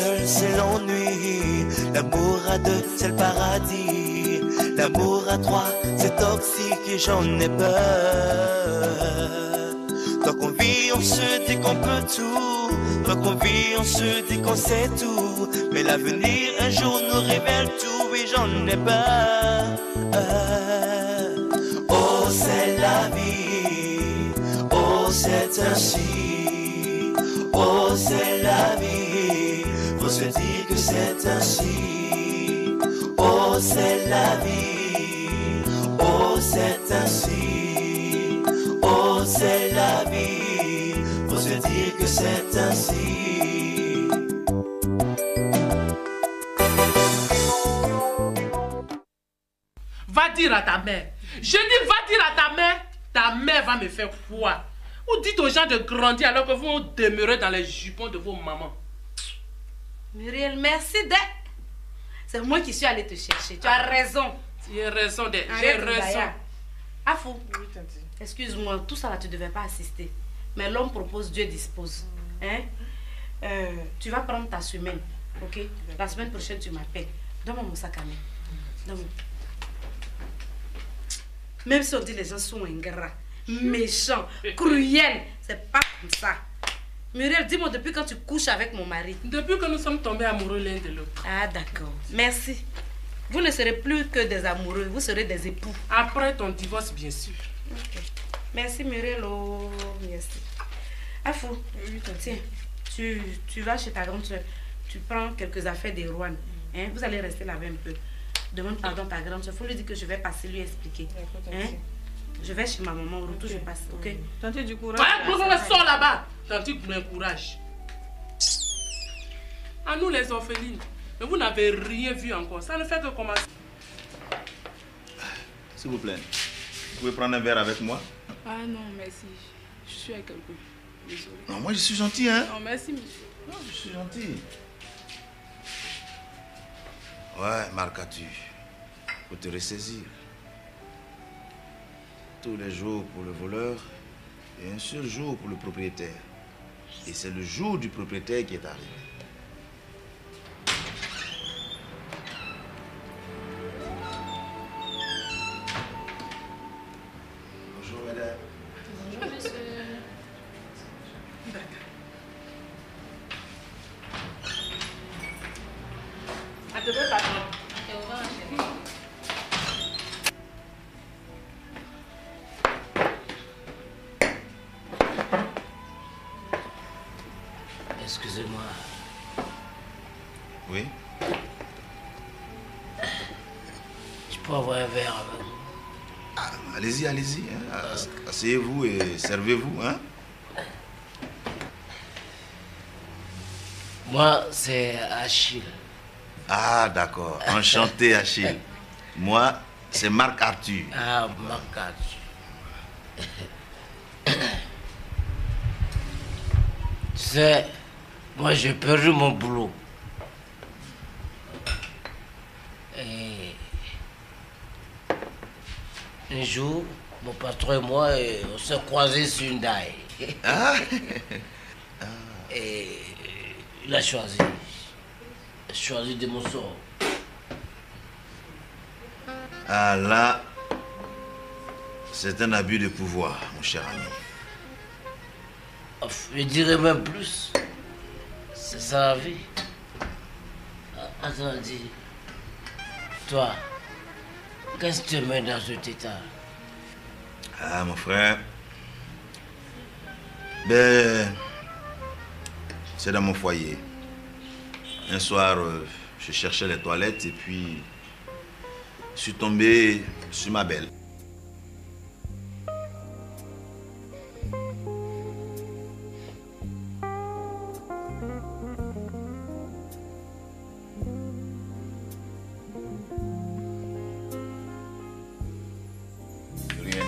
seul, c'est l'ennui. L'amour à deux, c'est le paradis. L'amour à trois, c'est toxique et j'en ai peur. Tant qu'on vit, on se dit qu'on peut tout. Tant qu'on vit, on se dit qu'on sait tout. Mais l'avenir, un jour, nous révèle tout et j'en ai peur. Oh, c'est la vie. Oh, c'est ainsi. Oh, c'est la vie. Faut se dire que c'est ainsi. Oh, c'est la vie. Oh, c'est ainsi. Oh, c'est la vie. Faut se dire que c'est ainsi. Va dire à ta mère. Je dis va dire à ta mère. Ta mère va me faire quoi? Ou dites aux gens de grandir alors que vous demeurez dans les jupons de vos mamans. Muriel, merci d'être. C'est moi qui suis allée te chercher. Tu as raison. Tu as raison d'être. J'ai raison. Afou. Oui, tante. Excuse-moi, tout ça là, tu ne devais pas assister. Mais l'homme propose, Dieu dispose. Hein? Tu vas prendre ta semaine. Ok? La semaine prochaine, tu m'appelles. Donne-moi mon sac à main. Donne-moi. Même si on dit les gens sont ingrats, méchants, cruels, c'est pas comme ça. Muriel, dis-moi depuis quand tu couches avec mon mari? Depuis que nous sommes tombés amoureux l'un de l'autre. Ah d'accord, merci. Vous ne serez plus que des amoureux, vous serez des époux. Après ton divorce, bien sûr. Okay. Merci Muriel, oh, merci. Afou, tiens, tu vas chez ta grande soeur, tu prends quelques affaires des Rouen. Hein? Vous allez rester là-bas un peu. Demande pardon à ta grande soeur, il faut lui dire que je vais passer lui expliquer. Hein? Je vais chez ma maman, au retour je passe, ok? Tante du courage. Ouais, sors là-bas. Tante du courage. À nous les orphelines. Mais vous n'avez rien vu encore. Ça ne fait que commencer. S'il vous plaît, vous pouvez prendre un verre avec moi? Ah non, merci. Je suis avec quelqu'un. Désolé. Non, moi je suis gentil, hein? Non, merci, monsieur. Non, je suis gentil. Ouais, Marc-tu, faut te ressaisir. Tous les jours pour le voleur et un seul jour pour le propriétaire. Et c'est le jour du propriétaire qui est arrivé. Bonjour, madame. Bonjour, monsieur. À demain, patron. Au revoir, chérie. Excusez-moi. Oui? Je peux avoir un verre avec vous? Ah, allez-y, allez-y. Hein. Asseyez-vous et servez-vous. Hein. Moi, c'est Achille. Ah, d'accord. Enchanté, Achille. Moi, c'est Marc-Arthur. Ah, Marc-Arthur. Tu sais, moi, j'ai perdu mon boulot. Et un jour, mon patron et moi, on s'est croisés sur une daille. Ah. Et il a choisi de mon sort. Ah là, c'est un abus de pouvoir, mon cher ami. Je dirais même plus. C'est ça la vie. Attends, dis. Toi, qu'est-ce que tu mets dans cet état? Ah, mon frère. Ben, c'est dans mon foyer. Un soir, je cherchais les toilettes et puis je suis tombé sur ma belle. Muriel.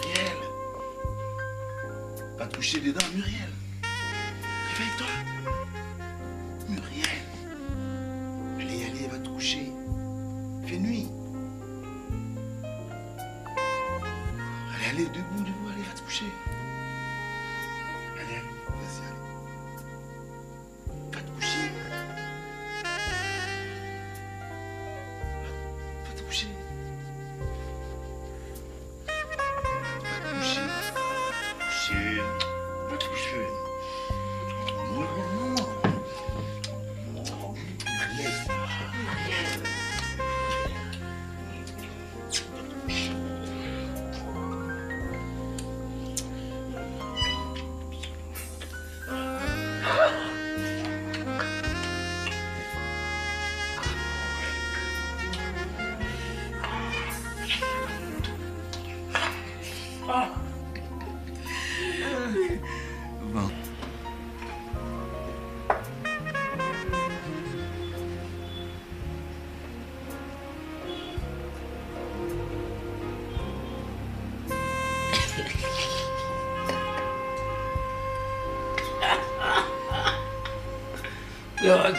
Muriel. Va te coucher dedans, Muriel. Réveille-toi. Muriel. Allez, va te coucher. Il fait nuit. Allez, debout, allez, va te coucher. Allez, vas-y. Va te coucher. Va te coucher.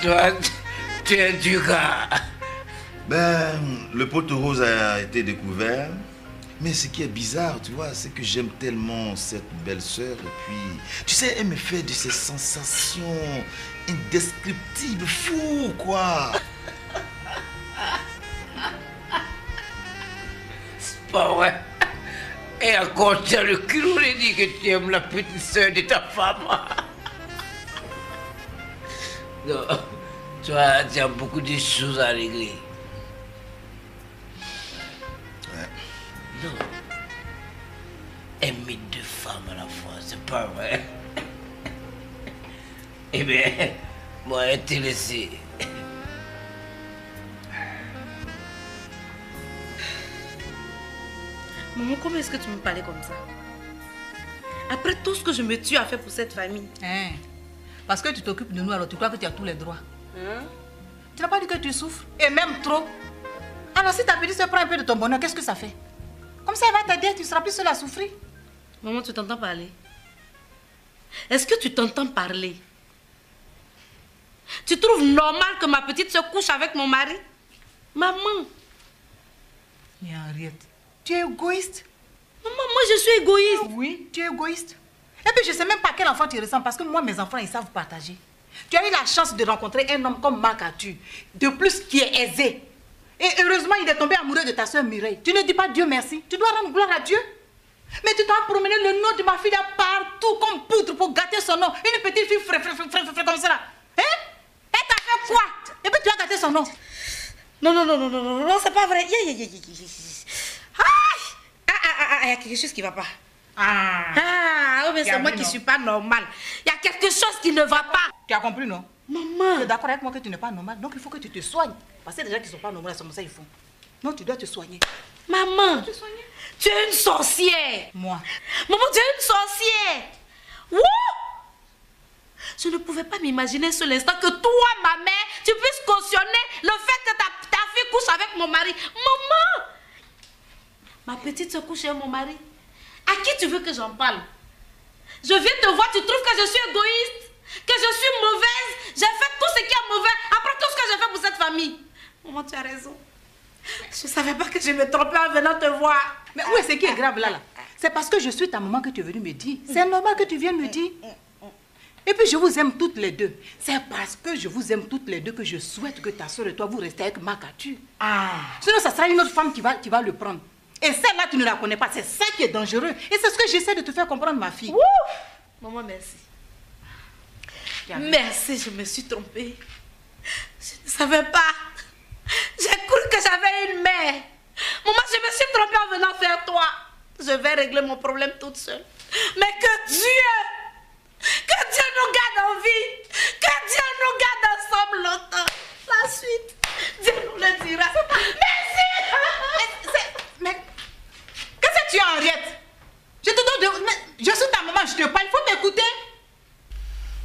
Toi, tu es du gars. Ben, le pot rose a été découvert. Mais ce qui est bizarre, tu vois, c'est que j'aime tellement cette belle-sœur. Et puis, tu sais, elle me fait de ces sensations indescriptibles, fou, quoi. C'est pas vrai. Et encore, tu as le culot de dire que tu aimes la petite sœur de ta femme. Non, toi, tu as beaucoup de choses à régler. Ouais. Non. Aimer deux femmes à la fois, c'est pas vrai. Eh bien, moi, intéressé. Maman, comment est-ce que tu me parlais comme ça? Après tout ce que je me tue à faire pour cette famille. Hein? Parce que tu t'occupes de nous, alors tu crois que tu as tous les droits. Hein? Tu n'as pas dit que tu souffres, et même trop. Alors si ta petite se prend un peu de ton bonheur, qu'est-ce que ça fait? Comme ça, elle va t'aider, tu seras plus seule à souffrir. Maman, tu t'entends parler? Est-ce que tu t'entends parler? Tu trouves normal que ma petite se couche avec mon mari? Maman. Mais Henriette, tu es égoïste. Maman, moi je suis égoïste. Oui, tu es égoïste. Et puis je ne sais même pas à quel enfant tu ressembles, parce que moi, mes enfants, ils savent partager. Tu as eu la chance de rencontrer un homme comme Marc Arthur, de plus qui est aisé. Et heureusement, il est tombé amoureux de ta soeur Mireille. Tu ne dis pas Dieu merci, tu dois rendre gloire à Dieu. Mais tu dois promener le nom de ma fille là partout comme poudre pour gâter son nom. Une petite fille frais comme ça là. Hein? Elle t'a fait quoi? Et puis tu as gâté son nom. Non, c'est pas vrai. Il y a quelque chose qui ne va pas. Mais c'est moi qui ne suis pas normale. Il y a quelque chose qui ne va pas. Tu as compris, non? Maman. Tu es d'accord avec moi que tu n'es pas normal, donc il faut que tu te soignes. Parce que les gens qui ne sont pas normaux, c'est comme ça ils font. Non, tu dois te soigner. Maman, tu es une sorcière. Moi. Maman, tu es une sorcière. Wouh! Je ne pouvais pas m'imaginer un seul instant que toi, ma mère, tu puisses cautionner le fait que ta fille couche avec mon mari. Maman! Ma petite se couche avec mon mari. À qui tu veux que j'en parle? Je viens te voir, tu trouves que je suis égoïste? Que je suis mauvaise? J'ai fait tout ce qui est mauvais après tout ce que j'ai fait pour cette famille. Maman, tu as raison. Je ne savais pas que je me trompais en venant te voir. Mais où est ce qui est grave là? C'est parce que je suis ta maman que tu es venue me dire. C'est normal que tu viennes me dire. Et puis je vous aime toutes les deux. C'est parce que je vous aime toutes les deux que je souhaite que ta soeur et toi vous restez avec Marc Arthur. Sinon ça sera une autre femme qui va le prendre. Et celle-là tu ne la connais pas. C'est ça qui est dangereux. Et c'est ce que j'essaie de te faire comprendre, ma fille. Maman, merci. Merci, je me suis trompée. Je ne savais pas. J'ai cru que j'avais une mère. Maman, je me suis trompée en venant vers toi. Je vais régler mon problème toute seule. Mais que Dieu nous garde en vie. Que Dieu nous garde ensemble longtemps. La suite, Dieu nous le dira. Merci. Mais qu'est-ce que tu as, Henriette? Je te donne je suis ta maman, je te parle, il faut m'écouter.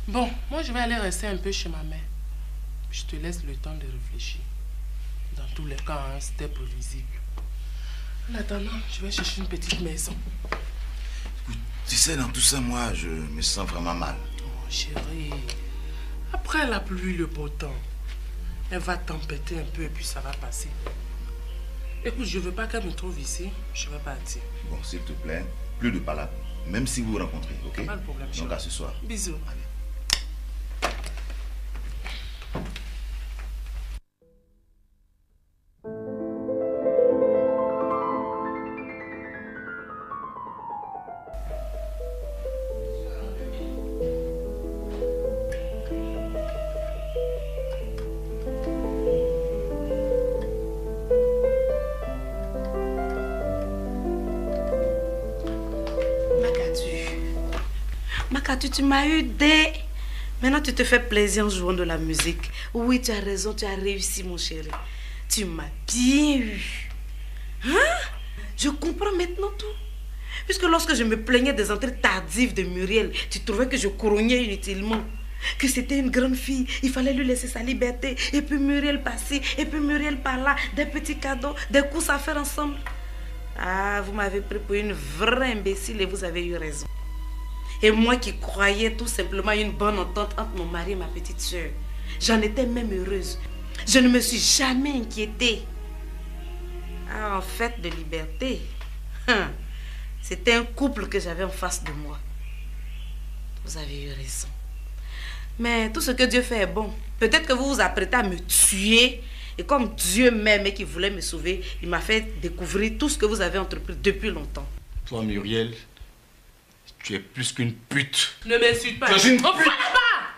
Bon, moi je vais aller rester un peu chez ma mère. Je te laisse le temps de réfléchir. Dans tous les cas, hein, c'était prévisible. En attendant, je vais chercher une petite maison. Écoute, tu sais, dans tout ça, moi, je me sens vraiment mal. Oh chérie, après la pluie, le beau temps, elle va tempêter un peu et puis ça va passer. Écoute, je veux pas qu'elle me trouve ici, je vais partir. Bon, s'il te plaît, plus de palabres. Même si vous vous rencontrez, ok? Pas de problème, donc à ce soir. Bisous. Allez. Makatu, tu m'as eu dès... Maintenant, tu te fais plaisir en jouant de la musique. Oui, tu as raison, tu as réussi, mon chéri. Tu m'as bien eu. Hein? Je comprends maintenant tout. Puisque lorsque je me plaignais des entrées tardives de Muriel, tu trouvais que je courognais inutilement. Que c'était une grande fille, il fallait lui laisser sa liberté. Et puis Muriel par-ci, et puis Muriel par-là. Des petits cadeaux, des courses à faire ensemble. Ah, vous m'avez pris pour une vraie imbécile et vous avez eu raison. Et moi qui croyais tout simplement à une bonne entente entre mon mari et ma petite soeur, j'en étais même heureuse. Je ne me suis jamais inquiétée. Ah, en fait, de liberté, c'était un couple que j'avais en face de moi. Vous avez eu raison. Mais tout ce que Dieu fait est bon. Peut-être que vous vous apprêtez à me tuer. Et comme Dieu m'aime et qu'il voulait me sauver, il m'a fait découvrir tout ce que vous avez entrepris depuis longtemps. Toi, Muriel, tu es plus qu'une pute. Ne m'insulte pas. Tu es une pute. Pas.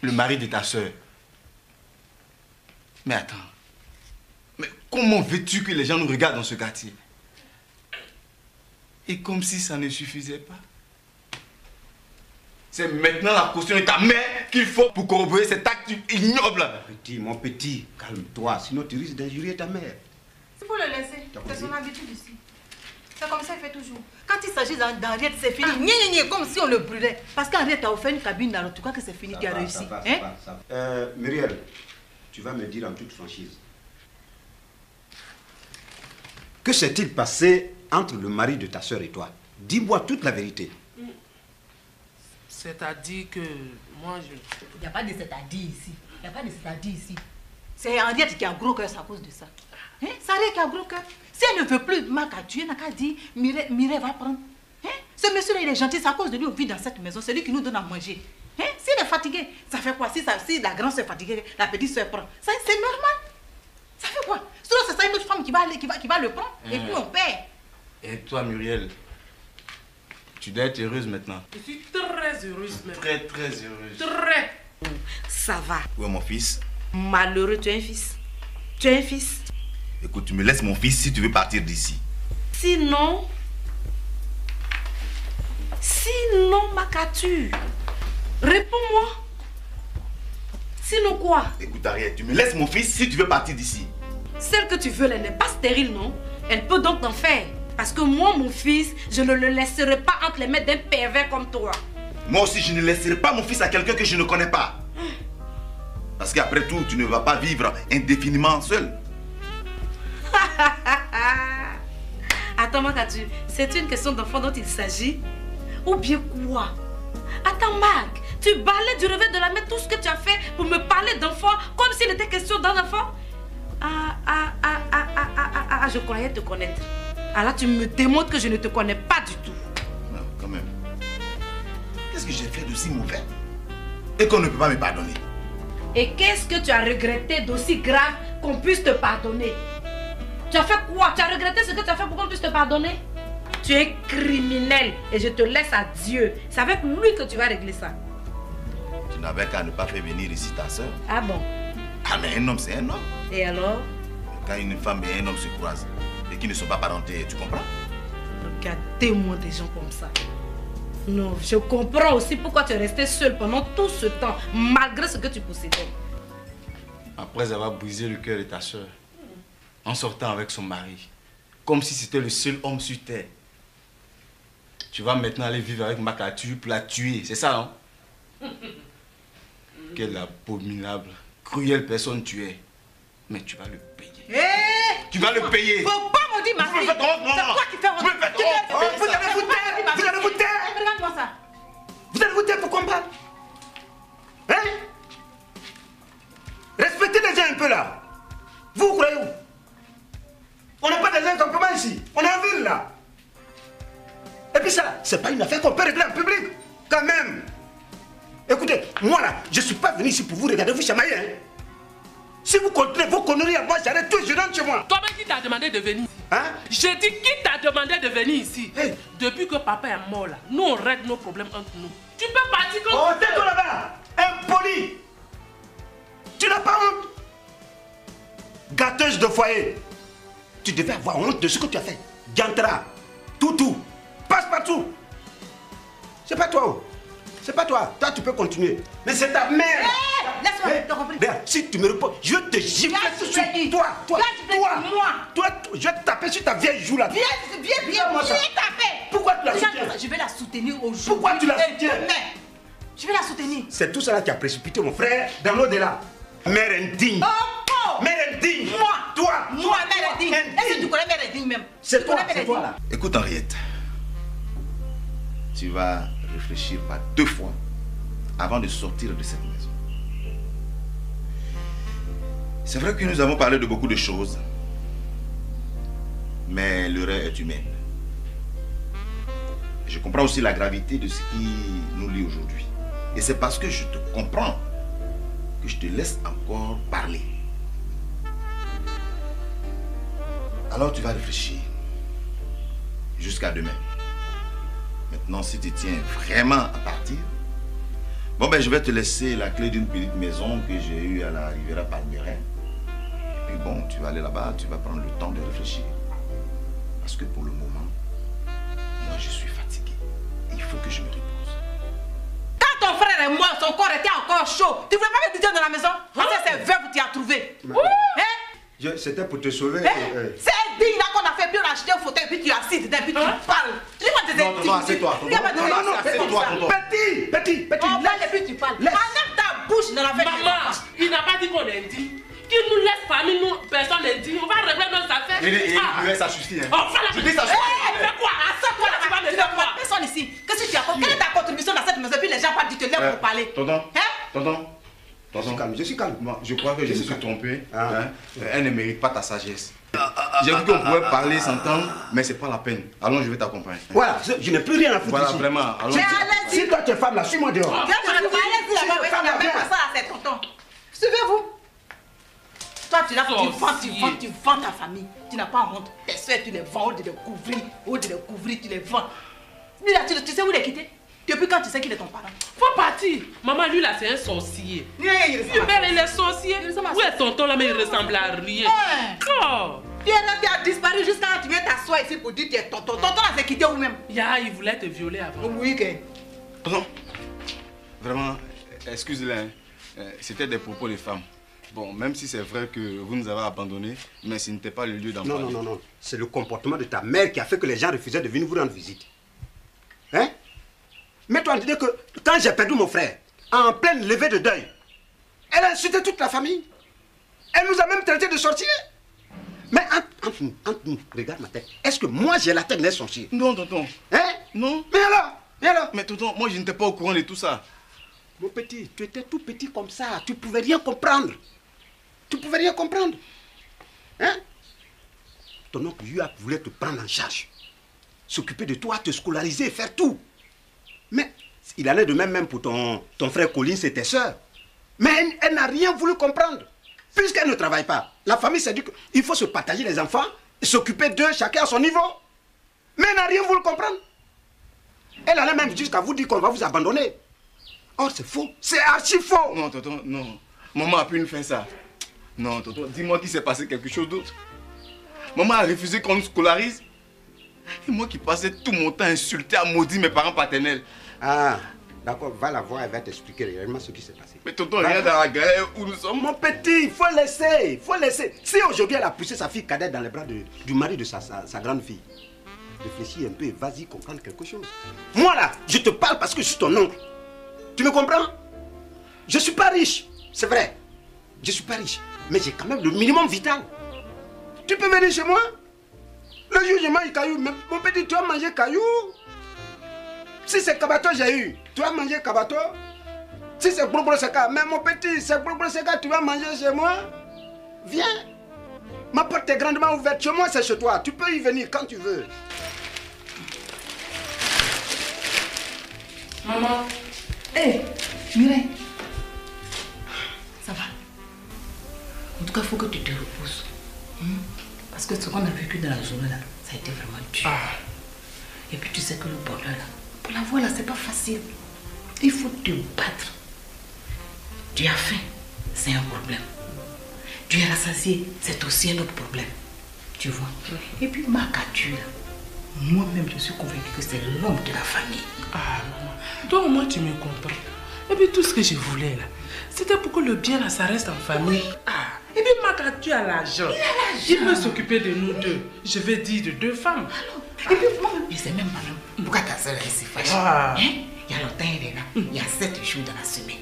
Le mari de ta soeur. Mais attends. Mais comment veux-tu que les gens nous regardent dans ce quartier? Et comme si ça ne suffisait pas. C'est maintenant la caution de ta mère qu'il faut pour corroborer cet acte ignoble. Mon petit, calme-toi, sinon tu risques d'injurier ta mère. Il faut le laisser. C'est son habitude ici. C'est comme ça qu'il fait toujours. Quand il s'agit d'Henriette, c'est fini. Comme si on le brûlait. Parce qu'Henriette a offert une cabine, alors tu crois que c'est fini, tu as réussi. Ça va. Muriel, tu vas me dire en toute franchise. Que s'est-il passé entre le mari de ta soeur et toi? Dis-moi toute la vérité. C'est-à-dire que moi, je... Il n'y a pas de c'est-à-dire ici. Il n'y a pas de c'est-à-dire ici. C'est Henriette qui a gros cœur à cause de ça. Hein? C'est Henriette qui a gros cœur. Si elle ne veut plus Makatu, elle n'a qu'à dire Mireille va prendre. Hein? Ce monsieur-là, il est gentil, c'est à cause de lui on vit dans cette maison. C'est lui qui nous donne à manger. Hein? S'il est fatigué, ça fait quoi? Si la grande soeur est fatiguée, la petite soeur prend. Ça, c'est normal. Ça fait quoi? Sinon, c'est ça une autre femme qui va le prendre. Et puis on perd. Et toi, Muriel, tu dois être heureuse maintenant. Je suis très heureuse même. Très, très heureuse. Très. Ça va. Où est mon fils? Malheureux, tu as un fils. Tu as un fils. Écoute, tu me laisses mon fils si tu veux partir d'ici. Sinon, Makatu, réponds-moi. Sinon quoi? Écoute, Henriette, tu me laisses mon fils si tu veux partir d'ici. Celle que tu veux, elle n'est pas stérile, non? Elle peut donc t'en faire. Parce que moi, mon fils, je ne le laisserai pas entre les mains d'un pervers comme toi. Moi aussi, je ne laisserai pas mon fils à quelqu'un que je ne connais pas. Parce qu'après tout, tu ne vas pas vivre indéfiniment seul. Attends, Makatu, c'est une question d'enfant dont il s'agit? Ou bien quoi? Attends, Marc, tu balais du revers de la main tout ce que tu as fait pour me parler d'enfant comme s'il était question d'un enfant? Je croyais te connaître. Alors là, tu me démontres que je ne te connais pas du tout. Non, quand même. Qu'est-ce que j'ai fait d'aussi mauvais et qu'on ne peut pas me pardonner? Et qu'est-ce que tu as regretté d'aussi grave qu'on puisse te pardonner? Tu as fait quoi? Tu as regretté ce que tu as fait pour qu'on puisse te pardonner? Tu es criminel et je te laisse à Dieu. C'est avec lui que tu vas régler ça. Tu n'avais qu'à ne pas faire venir ici ta soeur. Ah bon? Ah mais un homme c'est un homme. Et alors? Quand une femme et un homme se croisent et qui ne sont pas parentés, tu comprends? Regardez-moi des gens comme ça. Non, je comprends aussi pourquoi tu es resté seul pendant tout ce temps, malgré ce que tu possédais. Après avoir brisé le cœur de ta soeur, en sortant avec son mari, comme si c'était le seul homme sur terre, tu vas maintenant aller vivre avec Makatu pour la tuer, c'est ça, non? Quelle abominable, cruelle personne tu es. Mais tu vas le payer. Tu vas le payer. Faut pas me dire ma fille. C'est toi qui fais honte. Vous allez vous taire. Vous allez vous taire. Regarde-moi ça. Vous allez vous taire pour combattre. Hein? Respectez les gens un peu là. Vous croyez où? On n'a pas des gens comme comment ici. On est en ville là. Et puis ça, c'est pas une affaire qu'on peut régler en public. Quand même. Écoutez, moi là, je suis pas venu ici pour vous regarder vous chamailler. Hein? Si vous continuez vos conneries à moi, j'arrête tout et je rentre chez moi. Toi-même qui t'a demandé de venir? Hein? J'ai dit qui t'a demandé de venir ici? Hey. Depuis que papa est mort là, nous on règle nos problèmes entre nous. Tu peux partir comme Oh, tu veux. tais-toi là-bas. Impoli. Tu n'as pas honte? Gâteuse de foyer. Tu devais avoir honte de ce que tu as fait. Diantra. Toutou. Passe partout. C'est pas toi. C'est pas toi. Toi, tu peux continuer. Mais c'est ta mère. Laisse-moi, t'as compris? Regarde, si tu me réponds, je vais te gifler sur toi. Toi, je vais te taper sur ta vieille joue là. Viens taper. Pourquoi tu la soutiens? Je vais la soutenir aujourd'hui. Pourquoi tu la soutiens? Je vais la soutenir. C'est tout cela qui a précipité mon frère dans l'au-delà. Mère indigne. Mère indigne. Toi, mère indigne. Est-ce que tu connais mère indigne même? C'est toi là. Écoute Henriette, tu vas réfléchir par 2 fois avant de sortir de cette maison. C'est vrai que nous avons parlé de beaucoup de choses, mais l'erreur est humaine. Je comprends aussi la gravité de ce qui nous lie aujourd'hui. Et c'est parce que je te comprends que je te laisse encore parler. Alors tu vas réfléchir jusqu'à demain. Maintenant, si tu tiens vraiment à partir, bon ben je vais te laisser la clé d'une petite maison que j'ai eue à la Riviera Palmerain. Et puis bon, tu vas aller là-bas, tu vas prendre le temps de réfléchir. Parce que pour le moment, moi je suis fatigué. Il faut que je me repose. Quand ton frère est mort, son corps était encore chaud. Tu ne voulais pas me dire dans la maison? Parce que c'est veuve que tu as trouvé. C'était pour te sauver. C'est digne là qu'on a fait, puis on a acheté un fauteuil, puis tu assises dedans, puis tu parles. Tu vois tes Non, assieds-toi. Non, petit. On parle et puis tu parles. Enlève ta bouche dans la veine. Maman, il n'a pas dit qu'on est dit. Qu'il nous laisse parmi nous, personne n'est dit. On va régler nos affaires. Ça suffit. Je dis ça suffit. Fais quoi? Assois-toi là, tu vas me dire quoi? Personne ici. Qu'est-ce que tu as fait? Quelle est ta contribution dans cette maison? Puis les gens parlent, tu te lèves pour parler. Tonton. Je suis calme. Moi, je crois que je me suis trompé. Elle ne mérite pas ta sagesse. J'ai vu qu'on pouvait parler, s'entendre, mais c'est pas la peine. Allons, je vais t'accompagner. Voilà, je n'ai plus rien à foutre Voilà, ici. vraiment. Allons. Si toi tu es femme là, suis-moi dehors. Allez-y là-bas, même pas ça, c'est tonton. Suivez-vous. Toi, tu vends ta famille. Tu n'as pas honte. Tes soeurs, tu les vends, au de les couvrir, tu les vends. Lui là, tu sais où il est quitté? Depuis quand tu sais qu'il est ton parent? Faut partir. Maman, lui là, c'est un sorcier. Père, il est sorcier. Où est tonton là, mais il ressemble à rien. Oh. Tu as disparu jusqu'à quand tu viens t'asseoir ici pour dire que tu es tonton. Tonton là, c'est quitté où même? Il voulait te violer avant. Oui, que. Tonton, vraiment, excusez-les. C'était des propos de femmes. Bon, même si c'est vrai que vous nous avez abandonnés, mais ce n'était pas le lieu d'en parler. Non. C'est le comportement de ta mère qui a fait que les gens refusaient de venir vous rendre visite. Hein? Mets-toi à dire que quand j'ai perdu mon frère, en pleine levée de deuil, elle a insulté toute la famille. Elle nous a même traité de sorciers. Mais entre nous, regarde ma tête. Est-ce que moi j'ai la tête d'un sorcier? Non, tonton. Hein? Non. Mais alors? Mais tonton, moi je n'étais pas au courant de tout ça. Mon petit, tu étais tout petit comme ça. Tu pouvais rien comprendre. Hein? Ton oncle Yuap voulait te prendre en charge. S'occuper de toi, te scolariser, faire tout. Mais il allait de même pour ton frère Colin et tes soeurs. Mais elle n'a rien voulu comprendre. Puisqu'elle ne travaille pas. La famille s'est dit qu'il faut se partager les enfants et s'occuper d'eux, chacun à son niveau. Mais elle n'a rien voulu comprendre. Elle allait même jusqu'à vous dire qu'on va vous abandonner. Or, c'est faux. C'est archi faux. Non, tonton, non. Maman a pu nous faire ça. Non, tonton, dis-moi qu'il s'est passé quelque chose d'autre. Maman a refusé qu'on nous scolarise. Et moi qui passais tout mon temps à insulter, à maudire mes parents paternels. Ah, d'accord, va la voir, elle va t'expliquer réellement ce qui s'est passé. Mais tonton, regarde dans la galère où nous sommes. Mon petit, il faut laisser. Si aujourd'hui elle a poussé sa fille cadette dans les bras du mari de sa grande fille, réfléchis un peu et vas-y comprendre quelque chose. Moi là, je te parle parce que je suis ton oncle. Tu me comprends? Je suis pas riche, c'est vrai. Je suis pas riche, mais j'ai quand même le minimum vital. Tu peux venir chez moi? Le jour où je mange caillou, mon petit, tu as mangé caillou. Si c'est Kabato, j'ai eu. Tu vas manger Kabato. Si c'est Brobro Seka, mais mon petit, c'est Brobro Seka, tu vas manger chez moi. Viens. Ma porte est grandement ouverte. Chez moi, c'est chez toi. Tu peux y venir quand tu veux. Maman. Hé, Mireille. Ça va. En tout cas, il faut que tu te reposes. Parce que ce qu'on a vécu dans la journée là, ça a été vraiment dur. Et puis tu sais que le bonheur là, pour l'avoir là, c'est pas facile. Il faut te battre. Tu as faim, c'est un problème. Tu es rassasié, c'est aussi un autre problème. Tu vois. Et puis ma capture là, Moi-même, je suis convaincue que c'est l'homme de la famille. Ah, maman, toi au moins tu me comprends. Et puis tout ce que je voulais là, c'était pour que le bien là, ça reste en famille. Ah, et puis Makatu a l'argent. Il peut s'occuper de nous deux. Je vais dire de 2 femmes. Et puis moi, je sais même pas pourquoi ta soeur est si fâchée. Ah. Hein? Il y a longtemps, elle est là. Il y a 7 jours dans la semaine.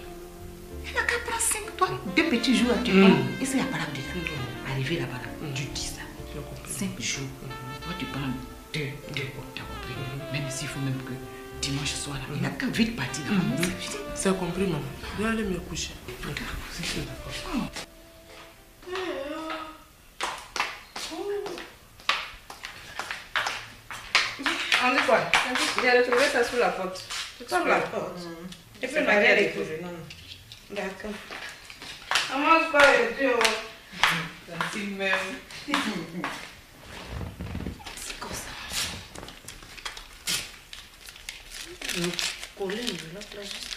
Elle n'a qu'à prendre 5, toi. 2 petits jours, tu prends. Et c'est la parole dedans. Arrivé là-bas, tu dis ça. 5 jours. Toi, tu prends 2. T'as compris? Même s'il faut même que dimanche soir, là, il n'a qu'à vite partir dans la maison. C'est compris, maman. Je vais aller me coucher. D'accord. On dit quoi? J'ai retrouvé ça sous la porte. Sous la porte? Et puis, Marie a découvert. D'accord. On mange pas les deux. C'est même. C'est comme ça. Le collet, je l'autre là juste.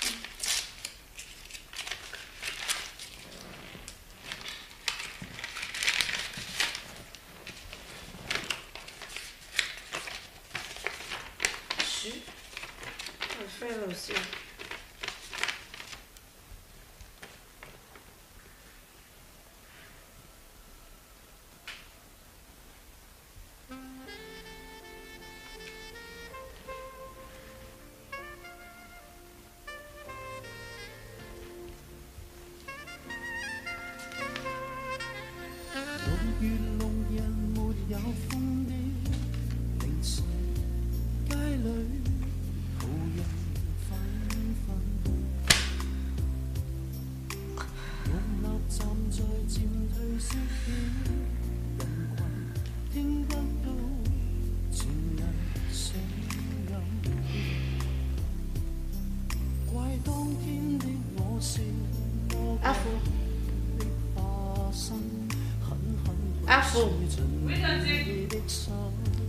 On va faire là aussi. Afo. Oui, Tati.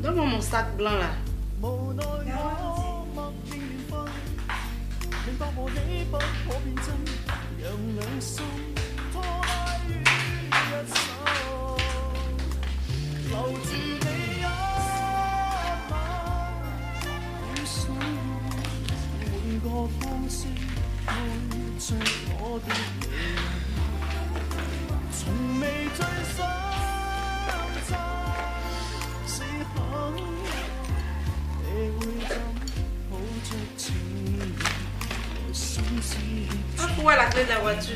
Donne-moi mon sac blanc là. Où est la clé de la voiture?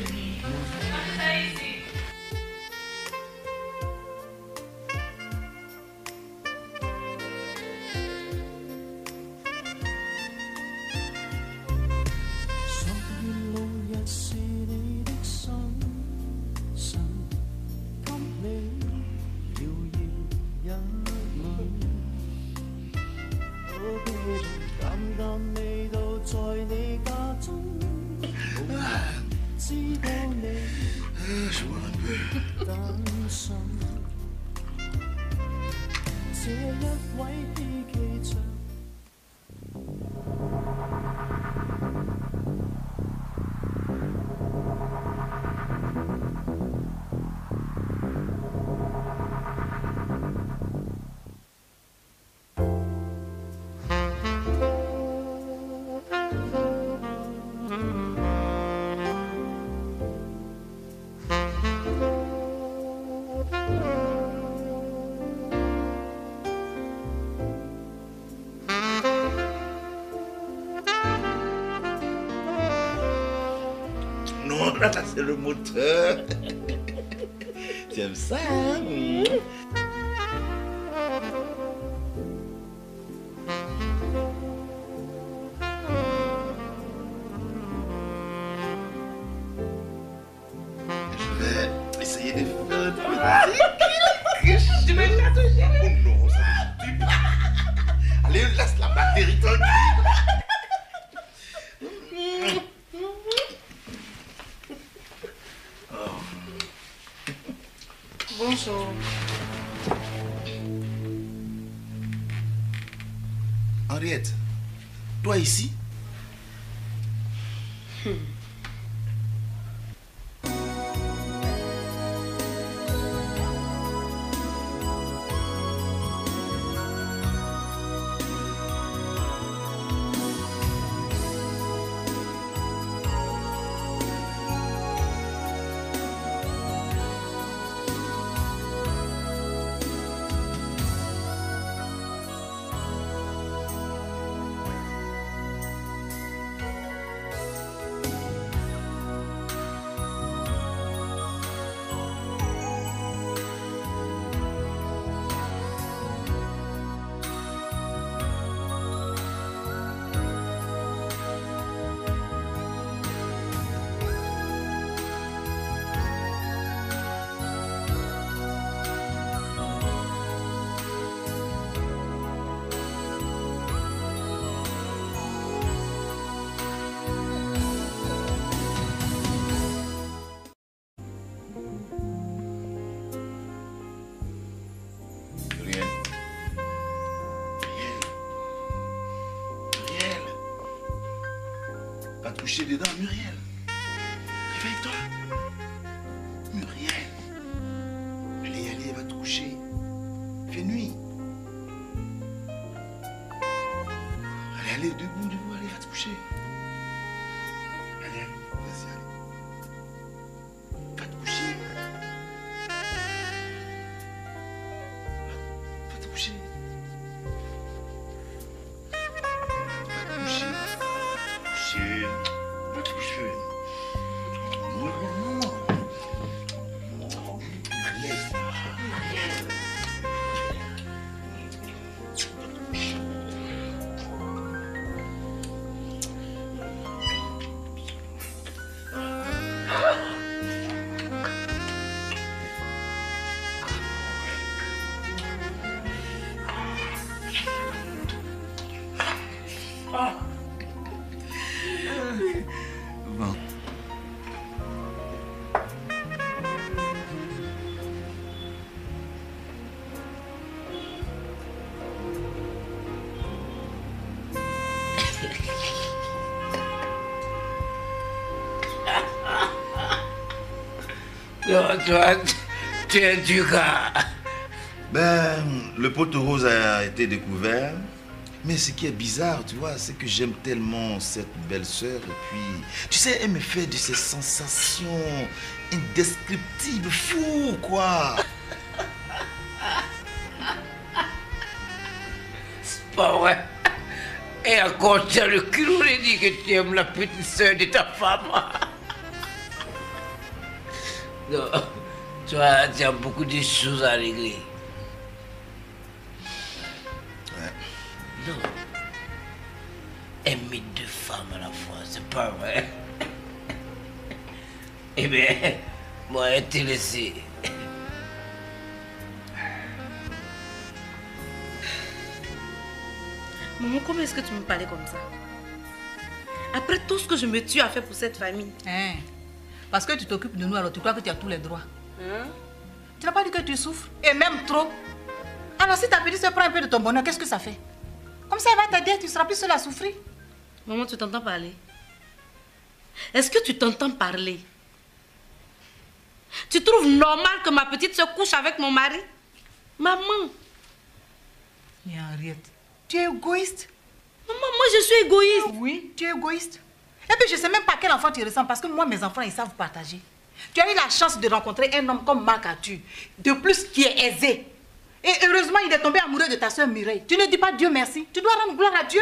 Là, c'est le moteur. Tu aimes ça, hein? Je vais essayer de faire un petit... Tu m'as pas touché? Oh non, ça me stupide. Allez, laisse la batterie tranquille. Bonjour. Henriette, toi ici? coucher dedans, Muriel. Réveille-toi. Muriel. Allez, va te coucher. Il fait nuit. Allez, debout, allez, va te coucher. Allez, vas-y, allez. Va te coucher. Va te coucher. Va te coucher. Bon. Toi, tu es du gars. Ben, le pot rose a été découvert. Mais ce qui est bizarre, tu vois, c'est que j'aime tellement cette belle sœur. Et puis, tu sais, elle me fait de ces sensations indescriptibles, fou, quoi. C'est pas vrai. Et encore, tu as le culot de dire que tu aimes la petite sœur de ta femme. Non, tu as beaucoup de choses à régler. Ouais. Non. Aimer deux femmes à la fois, c'est pas vrai. Eh bien, moi, je t'ai laissé. Maman, comment est-ce que tu me parlais comme ça? Après tout ce que je me tue à faire pour cette famille. Hein? Parce que tu t'occupes de nous, alors tu crois que tu as tous les droits. Hein? Tu n'as pas dit que tu souffres, et même trop. Alors si ta petite se prend un peu de ton bonheur, qu'est-ce que ça fait? Comme ça, elle va t'aider, tu ne seras plus seule à souffrir. Maman, tu t'entends parler? Est-ce que tu t'entends parler? Tu trouves normal que ma petite se couche avec mon mari? Maman. Mais Henriette, tu es égoïste. Maman, moi je suis égoïste. Oui, tu es égoïste. Et puis je ne sais même pas à quel enfant tu ressembles, parce que moi, mes enfants, ils savent partager. Tu as eu la chance de rencontrer un homme comme Marc Arthur, de plus qui est aisé. Et heureusement, il est tombé amoureux de ta soeur Mireille. Tu ne dis pas Dieu merci, tu dois rendre gloire à Dieu.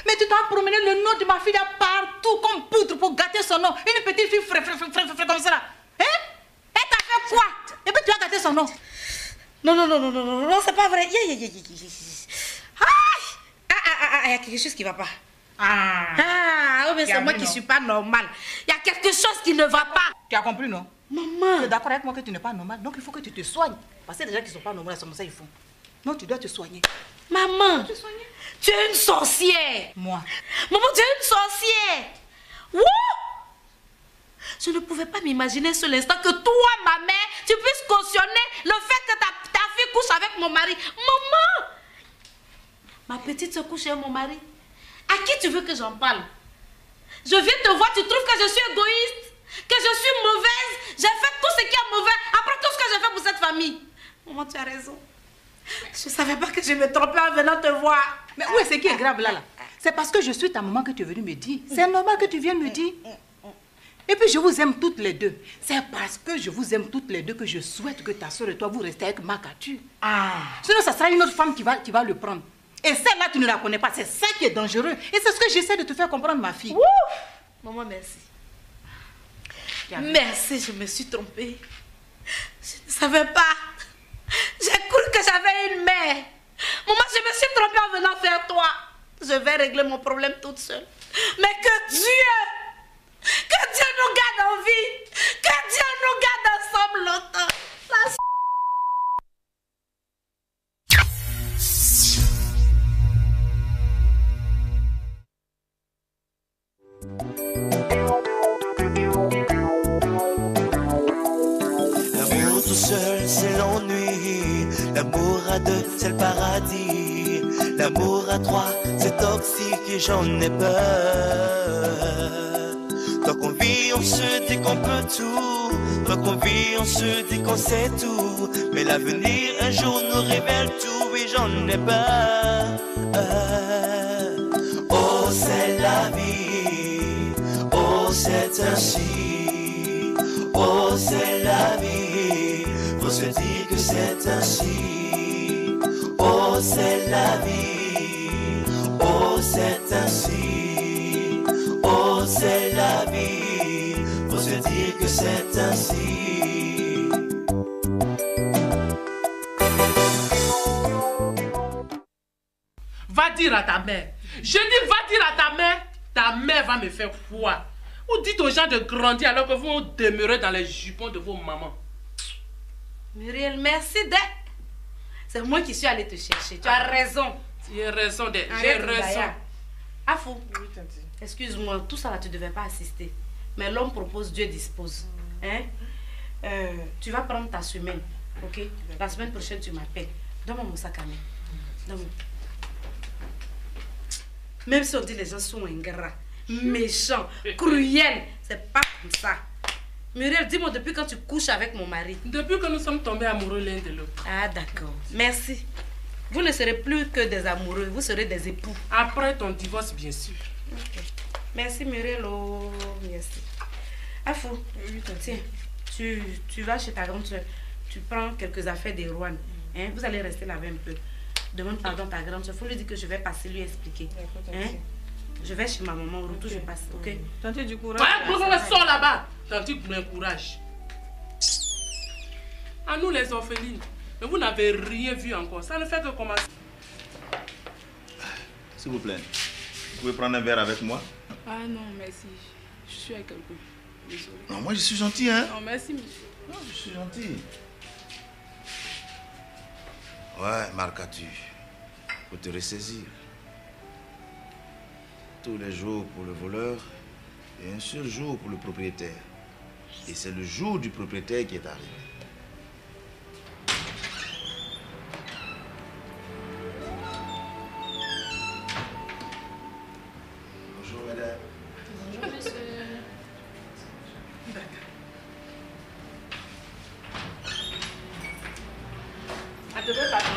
Mais tu dois promener le nom de ma fille là partout comme poudre pour gâter son nom. Une petite fille frais comme ça là. Hein? Elle t'a fait quoi? Et puis tu as gâté son nom. Non, c'est pas vrai. Il y a quelque chose qui ne va pas. Oh, mais c'est moi qui ne suis pas normale. Il y a quelque chose qui ne va pas. Tu as compris, non? Maman. Tu es d'accord avec moi que tu n'es pas normal, donc il faut que tu te soignes. Parce que les gens qui ne sont pas normaux, c'est comme ça ils font. Non, tu dois te soigner. Maman, tu es une sorcière. Moi. Maman, tu es une sorcière. Wouh! Je ne pouvais pas m'imaginer ce instant que toi, ma mère, tu puisses cautionner le fait que ta fille couche avec mon mari. Maman! Ma petite se couche avec mon mari. À qui tu veux que j'en parle? Je viens te voir, tu trouves que je suis égoïste? Que je suis mauvaise? J'ai fait tout ce qui est mauvais après tout ce que j'ai fait pour cette famille. Maman, tu as raison. Je ne savais pas que je me trompais en venant te voir. Mais où est ce qui est grave là? C'est parce que je suis ta maman que tu es venue me dire. C'est normal que tu viennes me dire. Et puis je vous aime toutes les deux. C'est parce que je vous aime toutes les deux que je souhaite que ta soeur et toi vous restez avec Marc Arthur. Sinon ça sera une autre femme qui va le prendre. Et celle-là tu ne la connais pas. C'est ça qui est dangereux. Et c'est ce que j'essaie de te faire comprendre, ma fille. Maman, merci. Merci, je me suis trompée. Je ne savais pas. J'ai cru que j'avais une mère. Maman, je me suis trompée en venant vers toi. Je vais régler mon problème toute seule. Mais que Dieu nous garde en vie. Que Dieu nous garde ensemble longtemps. L'amour tout seul, c'est l'ennui. L'amour à deux, c'est le paradis. L'amour à trois, c'est toxique et j'en ai peur. Tant qu'on vit, on se dit qu'on peut tout. Tant qu'on vit, on se dit qu'on sait tout. Mais l'avenir un jour nous révèle tout. Et j'en ai peur. Oh, c'est la vie. Oh, c'est ainsi. Oh, c'est la vie. Faut se dire que c'est ainsi. Oh, c'est la vie. Oh, c'est ainsi. Oh, c'est la vie. Faut se dire que c'est ainsi. Va dire à ta mère. Je dis va dire à ta mère. Ta mère va me faire quoi? Ou dites aux gens de grandir alors que vous demeurez dans les jupons de vos mamans. Muriel, merci d'être. C'est moi qui suis allée te chercher. Tu as raison. Tu as raison d'être. J'ai raison. Afou. Excuse-moi, tout ça là, tu ne devais pas assister. Mais l'homme propose, Dieu dispose. Hein? Tu vas prendre ta semaine. Ok? La semaine prochaine, tu m'appelles. Donne-moi mon sac à main. Donne-moi. Même si on dit les gens sont ingrats, méchants, cruels, c'est pas comme ça. Muriel, dis-moi depuis quand tu couches avec mon mari? Depuis que nous sommes tombés amoureux l'un de l'autre. Ah d'accord, merci. Vous ne serez plus que des amoureux, vous serez des époux. Après ton divorce, bien sûr. Okay. Merci Muriel, oh, merci. Afou, tiens, tu vas chez ta grande soeur, tu prends quelques affaires des Rouen. Hein? Vous allez rester là-bas un peu. Demande pardon à ta grande soeur, il faut lui dire que je vais passer lui expliquer. Hein? Je vais chez ma maman, au retour je passe, ok? Tantôt du courage. Ouais, sors là-bas. Tantôt du courage. À nous les orphelines. Mais vous n'avez rien vu encore. Ça ne fait que commencer. S'il vous plaît, vous pouvez prendre un verre avec moi? Ah non, merci. Je suis avec quelqu'un. Désolé. Non, moi je suis gentil, hein? Non, merci, monsieur. Non, je suis gentil. Ouais, Marc-tu, faut te ressaisir. Tous les jours pour le voleur et un seul jour pour le propriétaire. Et c'est le jour du propriétaire qui est arrivé. Bonjour, madame. Bonjour, monsieur. À te voir, pardon.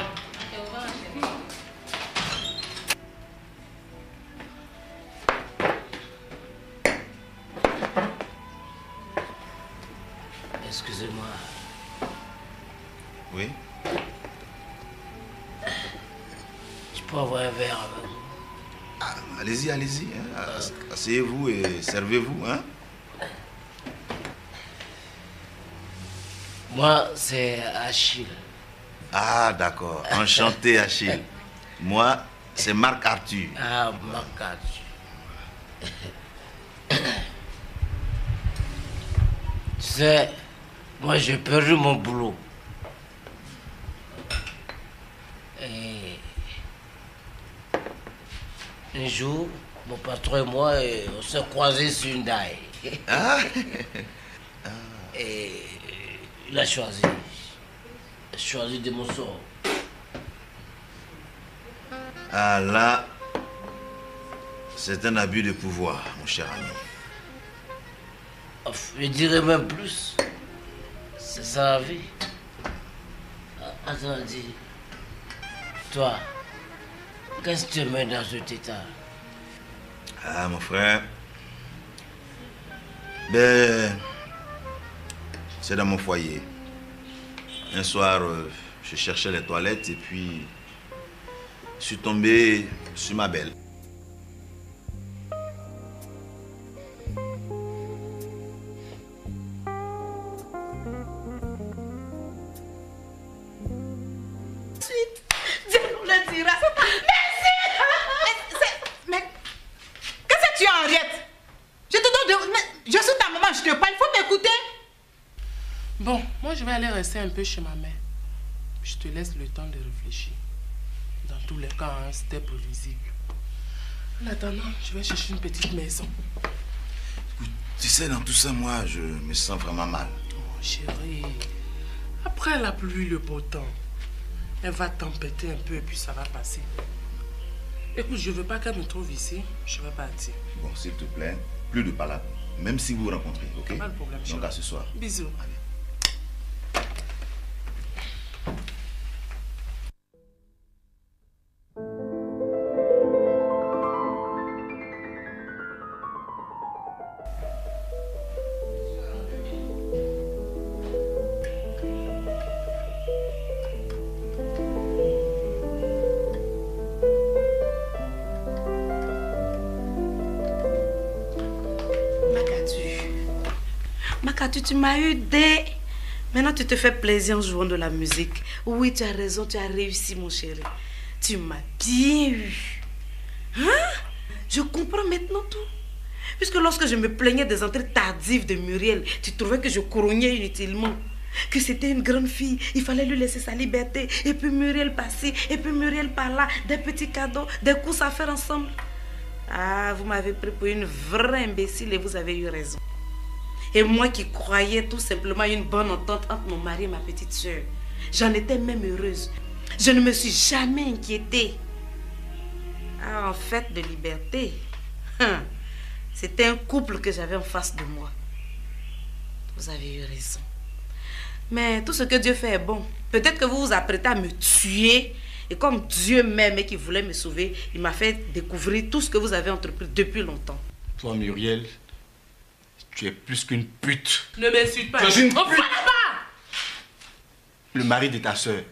Excusez-moi. Oui? Je peux avoir un verre avec vous? Ah, allez-y, allez-y. Hein. Asseyez-vous et servez-vous. Hein. Moi, c'est Achille. Ah, d'accord. Enchanté, Achille. Moi, c'est Marc-Arthur. Ah, Marc-Arthur. Tu sais, moi, j'ai perdu mon boulot. Et un jour, mon patron et moi, on s'est croisés sur une daille. Ah. Et il a choisi de mon sort. Ah là, c'est un abus de pouvoir, mon cher ami. Je dirais même plus. C'est ça la vie. Attends, dis. Toi, qu'est-ce que tu mets dans cet état? Ah, mon frère. Ben, c'est dans mon foyer. Un soir, je cherchais les toilettes et puis je suis tombé sur ma belle. Dieu nous le dira. Merci. Mais qu'est-ce que tu as, Henriette? Je te donne je suis ta maman, je te parle, il faut m'écouter. Bon, moi je vais aller rester un peu chez ma mère. Je te laisse le temps de réfléchir. Dans tous les cas, hein, c'était prévisible. En attendant, je vais chercher une petite maison. Tu sais, dans tout ça, moi, je me sens vraiment mal. Oh, chérie. Après la pluie, le beau temps, elle va tempêter un peu et puis ça va passer. Écoute, je ne veux pas qu'elle me trouve ici. Je vais partir. Bon, s'il te plaît, plus de palabres. Même si vous vous rencontrez, ok? Pas de problème, Donc chérie. à ce soir. Bisous. Allez. Makatu, tu m'as eu dès... Maintenant, tu te fais plaisir en jouant de la musique. Oui, tu as raison, tu as réussi, mon chéri. Tu m'as bien eu. Hein? Je comprends maintenant tout. Puisque lorsque je me plaignais des entrées tardives de Muriel, tu trouvais que je couronnais inutilement. Que c'était une grande fille, il fallait lui laisser sa liberté. Et puis Muriel par-ci, et puis Muriel par-là. Des petits cadeaux, des courses à faire ensemble. Ah, vous m'avez pris pour une vraie imbécile et vous avez eu raison. Et moi qui croyais tout simplement une bonne entente entre mon mari et ma petite soeur, j'en étais même heureuse. Je ne me suis jamais inquiétée. Ah, en fait, de liberté, c'était un couple que j'avais en face de moi. Vous avez eu raison. Mais tout ce que Dieu fait est bon. Peut-être que vous vous apprêtez à me tuer. Et comme Dieu m'aime et qu'il voulait me sauver, il m'a fait découvrir tout ce que vous avez entrepris depuis longtemps. Toi, Muriel, tu es plus qu'une pute. Ne m'insulte pas. Tu es une Enfin, pute. là-bas. Le mari de ta soeur.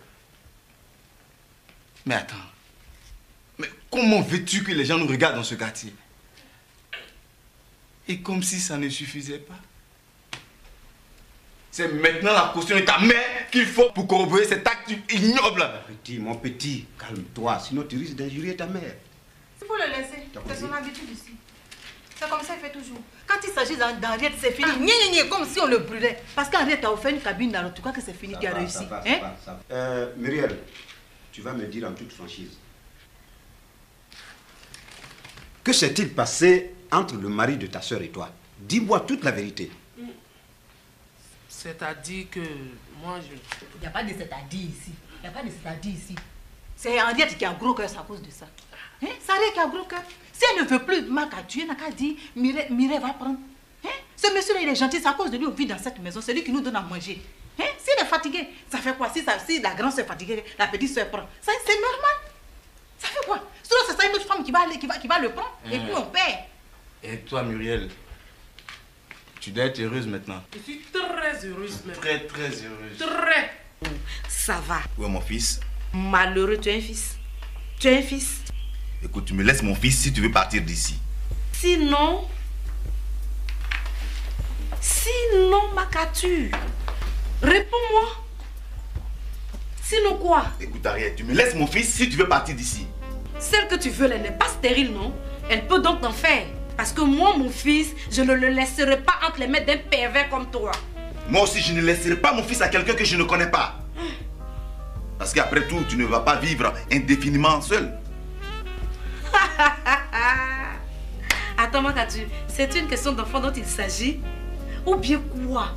Mais attends. Mais comment veux-tu que les gens nous regardent dans ce quartier? Et comme si ça ne suffisait pas. C'est maintenant la caution de ta mère qu'il faut pour corroborer cet acte ignoble. Mon petit, calme-toi, sinon tu risques d'injurier ta mère. Il faut le laisser. C'est son habitude ici. C'est comme ça, il fait toujours. Quand il s'agit d'Henriette, c'est fini. Comme si on le brûlait. Parce qu'Henriette a offert une cabine dans tout cas que c'est fini, tu as réussi. Muriel, tu vas me dire en toute franchise. Que s'est-il passé entre le mari de ta soeur et toi? Dis-moi toute la vérité. C'est-à-dire que moi, je... Il n'y a pas de c'est-à-dire ici. Il n'y a pas de c'est-à-dire ici. C'est Henriette qui a un gros cœur à cause de ça. Hein? C'est Henriette qui a un gros cœur. Si elle ne veut plus Makatu, elle n'a qu'à dire Mireille va prendre. Hein? Ce monsieur-là, il est gentil, c'est à cause de lui qu'on vit dans cette maison. C'est lui qui nous donne à manger. Hein? S'il est fatigué, ça fait quoi? Si la grande soeur est fatiguée, la petite soeur prend. Ça, c'est normal. Ça fait quoi? Sinon, c'est ça une autre femme qui va le prendre. Et puis on perd. Et toi, Muriel, tu dois être heureuse maintenant. Je suis très heureuse même. Très, très heureuse. Très. Ça va. Ouais, mon fils. Malheureux, tu as un fils. Tu as un fils. Écoute, tu me laisses mon fils si tu veux partir d'ici. Sinon, Makatu, réponds-moi. Sinon quoi? Écoute, Ariel, tu me laisses mon fils si tu veux partir d'ici. Celle que tu veux, elle n'est pas stérile, non? Elle peut donc t'en faire. Parce que moi, mon fils, je ne le laisserai pas entre les mains d'un pervers comme toi. Moi aussi, je ne laisserai pas mon fils à quelqu'un que je ne connais pas. Parce qu'après tout, tu ne vas pas vivre indéfiniment seul. Attends, Makatu, c'est une question d'enfant dont il s'agit? Ou bien quoi?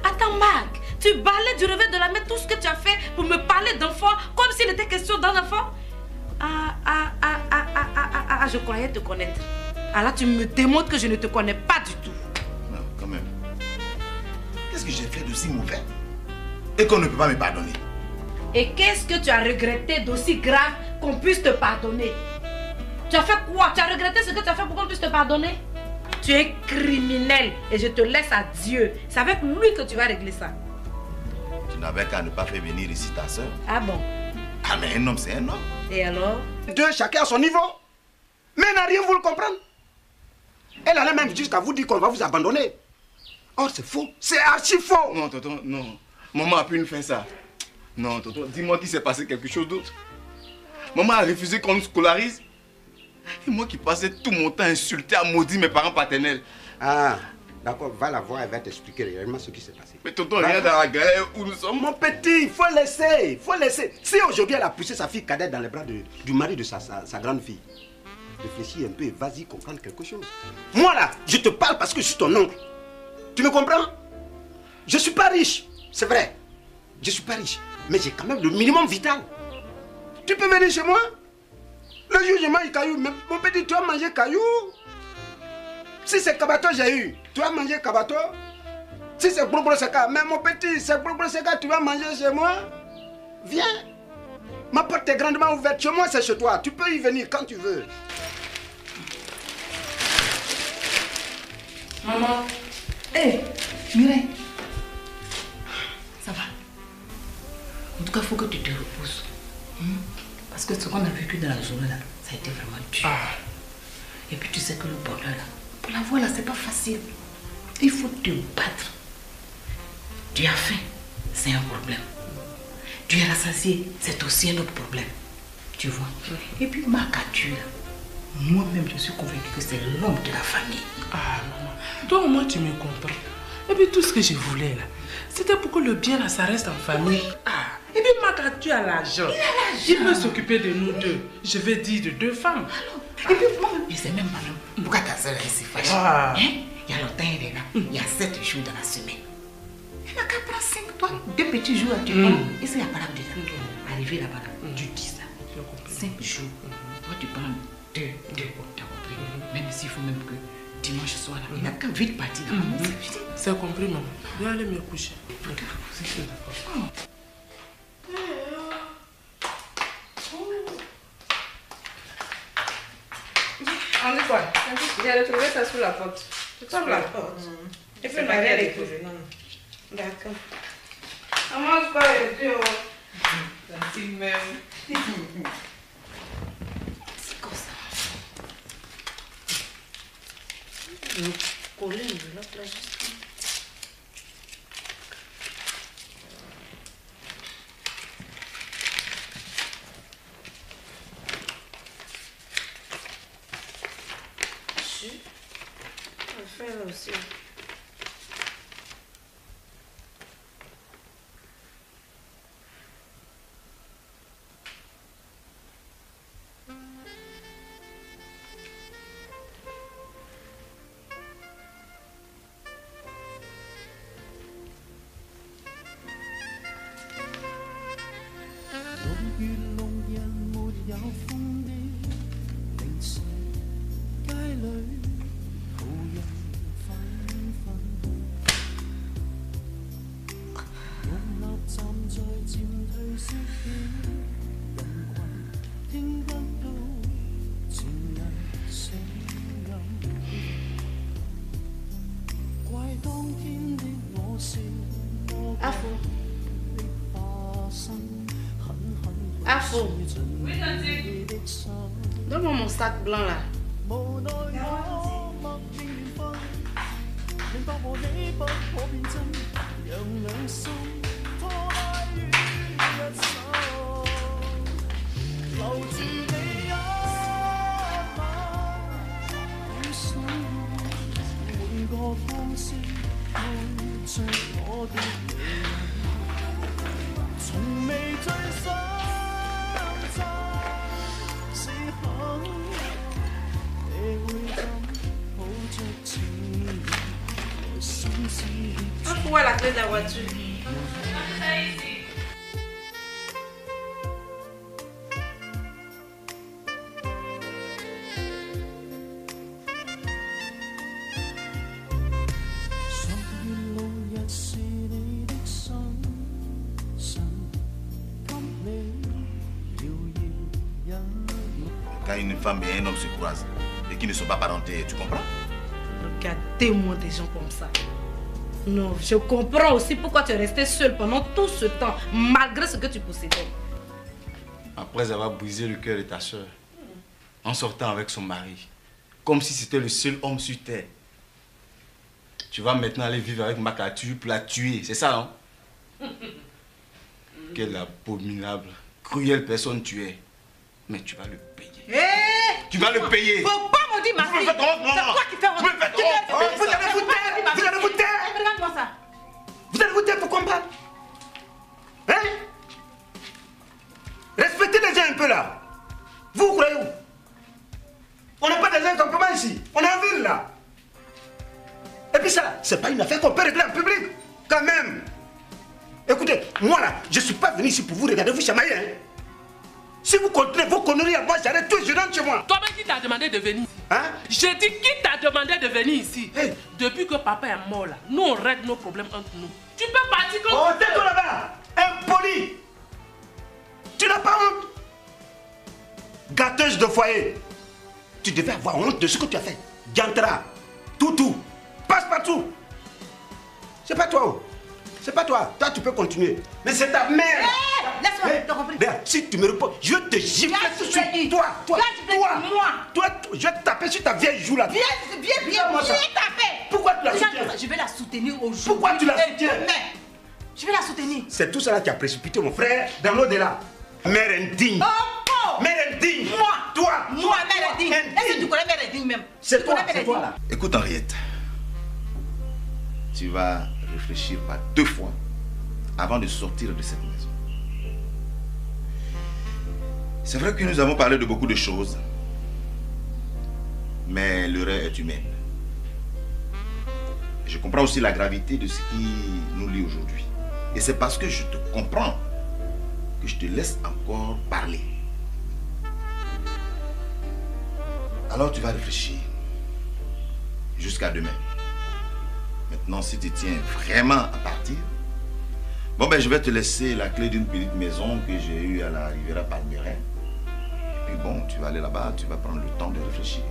Attends, Marc, tu balais du revers de la main tout ce que tu as fait pour me parler d'enfant comme s'il était question d'un enfant? Je croyais te connaître. Alors tu me démontres que je ne te connais pas du tout. Non, quand même. Qu'est-ce que j'ai fait de si mauvais et qu'on ne peut pas me pardonner? Et qu'est-ce que tu as regretté d'aussi grave qu'on puisse te pardonner? Tu as fait quoi? Tu as regretté ce que tu as fait pour qu'on puisse te pardonner? Tu es criminel et je te laisse à Dieu. C'est avec lui que tu vas régler ça. Tu n'avais qu'à ne pas faire venir ici ta soeur. Ah bon? Ah mais un homme, c'est un homme. Et alors? Deux, chacun à son niveau. Mais elle n'a rien voulu comprendre. Elle allait même jusqu'à vous dire qu'on va vous abandonner. Or, c'est faux. C'est archi faux. Non, tonton, non. Maman a pu nous faire ça. Non, tonton, dis-moi qu'il s'est passé quelque chose d'autre. Maman a refusé qu'on nous scolarise. Et moi qui passais tout mon temps à insulter, à maudire mes parents paternels. Ah, d'accord, va la voir, elle va t'expliquer réellement ce qui s'est passé. Mais tonton, regarde dans la galère où nous sommes. Mon petit, il faut laisser, il faut laisser. Si aujourd'hui elle a poussé sa fille cadette dans les bras du mari de sa grande fille, réfléchis un peu et vas-y comprendre quelque chose. Moi là, je te parle parce que je suis ton oncle. Tu me comprends? Je ne suis pas riche, c'est vrai. Je ne suis pas riche, mais j'ai quand même le minimum vital. Tu peux venir chez moi? Le jour où je mange caillou, mon petit, tu as mangé caillou. Si c'est cabaton j'ai eu, tu vas manger Kabato. Si c'est Gros Seka, mais mon petit, c'est Gros Seka, tu vas manger chez moi. Viens. Ma porte est grandement ouverte. Chez moi, c'est chez toi. Tu peux y venir quand tu veux. Maman. Hé, Mireille. Ça va. En tout cas, il faut que tu te reposes. Parce que ce qu'on a vécu dans la journée, là, ça a été vraiment dur. Et puis tu sais que le bonheur, là, pour l'avoir, là, c'est pas facile. Il faut te battre. Tu as faim, c'est un problème. Tu es rassasié, c'est aussi un autre problème. Tu vois. Et puis ma capture, moi-même, je suis convaincue que c'est l'homme de la famille. Ah, maman. Toi, au moins, tu me comprends. Et puis tout ce que je voulais, là, c'était pour que le bien, là, ça reste en famille. Ah. Et puis ma capture a l'argent. Il peut s'occuper de nous deux. Je vais dire de 2 femmes. Alors, et puis moi-même, je sais même pas pourquoi ta soeur est si fâchée. Ah. Hein? Il y a longtemps, elle est là. Il y a 7 jours dans la semaine. Elle n'a qu'à prendre 5, toi. 2 petits jours à tu prends. Et c'est la parole de ça. Arrivé là-bas, tu dis ça. 5 jours. Toi, tu prends 2. T'as compris? Même s'il faut même que dimanche soir, là, il n'a qu'à vite partir. C'est compris, maman. Je vais aller me coucher. On dit quoi? J'ai retrouvé ça sous la porte. Sous la porte. Et puis Marie, elle est cousue. D'accord. Maman, je crois que tu es même. C'est comme ça. Le collet de l'autre là, juste. On va faire aussi. Afo. Oui, Tati. Donne-moi mon sac blanc là. Où est la clé de la voiture? Quand une femme et un homme se croisent et qui ne sont pas parentés, tu comprends? Regardez-moi des gens comme ça. Non, je comprends aussi pourquoi tu es resté seul pendant tout ce temps, malgré ce que tu possédais. Après avoir brisé le cœur de ta soeur, en sortant avec son mari, comme si c'était le seul homme sur terre, tu vas maintenant aller vivre avec Makatu pour la tuer, c'est ça, non? Quelle abominable, cruelle personne tu es. Mais tu vas le payer. Hé! Tu vas le payer. Faut pas me dire ma fille. C'est toi qui fais honte. Vous allez vous taire. Vous allez vous taire. Regarde-moi ça. Vous allez vous taire pour combattre. Hein? Respectez les gens un peu là. Vous croyez où? On n'a pas des campements ici. On est en ville là. Et puis ça, c'est pas une affaire qu'on peut régler en public. Quand même. Écoutez, moi là, je suis pas venu ici pour vous regarder vous chamailler. Hein? Si vous continuez vos conneries à moi, j'arrête tout, je rentre chez moi. Toi-même qui t'as demandé de venir. Hein? J'ai dit qui t'a demandé de venir ici? Hey. Depuis que papa est mort là, nous on règle nos problèmes entre nous. Tu peux partir comme Oh, tais-toi là-bas! Impoli! Tu n'as pas honte? Gâteuse de foyer! Tu devais avoir honte de ce que tu as fait. Diantra, toutou, passe partout! C'est pas toi, oh. C'est pas toi. Toi, tu peux continuer. Mais c'est ta mère! Hé, laisse-moi, t'as compris? Regarde, si tu me réponds, je vais te gifler tout de suite. Toi, je vais te taper sur ta vieille joue là. Viens taper. Pourquoi tu la soutiens? Je vais la soutenir aujourd'hui. Pourquoi tu la soutiens? Je vais la soutenir. C'est tout cela qui a précipité mon frère dans l'au-delà. Mère indigne. Oh, mère indigne. Moi. Toi. Moi, mère indigne. Est-ce que tu connais mère indigne même? C'est toi là. Écoute Henriette, tu vas réfléchir par 2 fois avant de sortir de cette maison. C'est vrai que nous avons parlé de beaucoup de choses, mais l'erreur est humaine. Je comprends aussi la gravité de ce qui nous lie aujourd'hui. Et c'est parce que je te comprends que je te laisse encore parler. Alors tu vas réfléchir jusqu'à demain. Maintenant, si tu tiens vraiment à partir, bon ben je vais te laisser la clé d'une petite maison que j'ai eue à la Riviera Palmeraie. Et puis bon, tu vas aller là-bas, tu vas prendre le temps de réfléchir.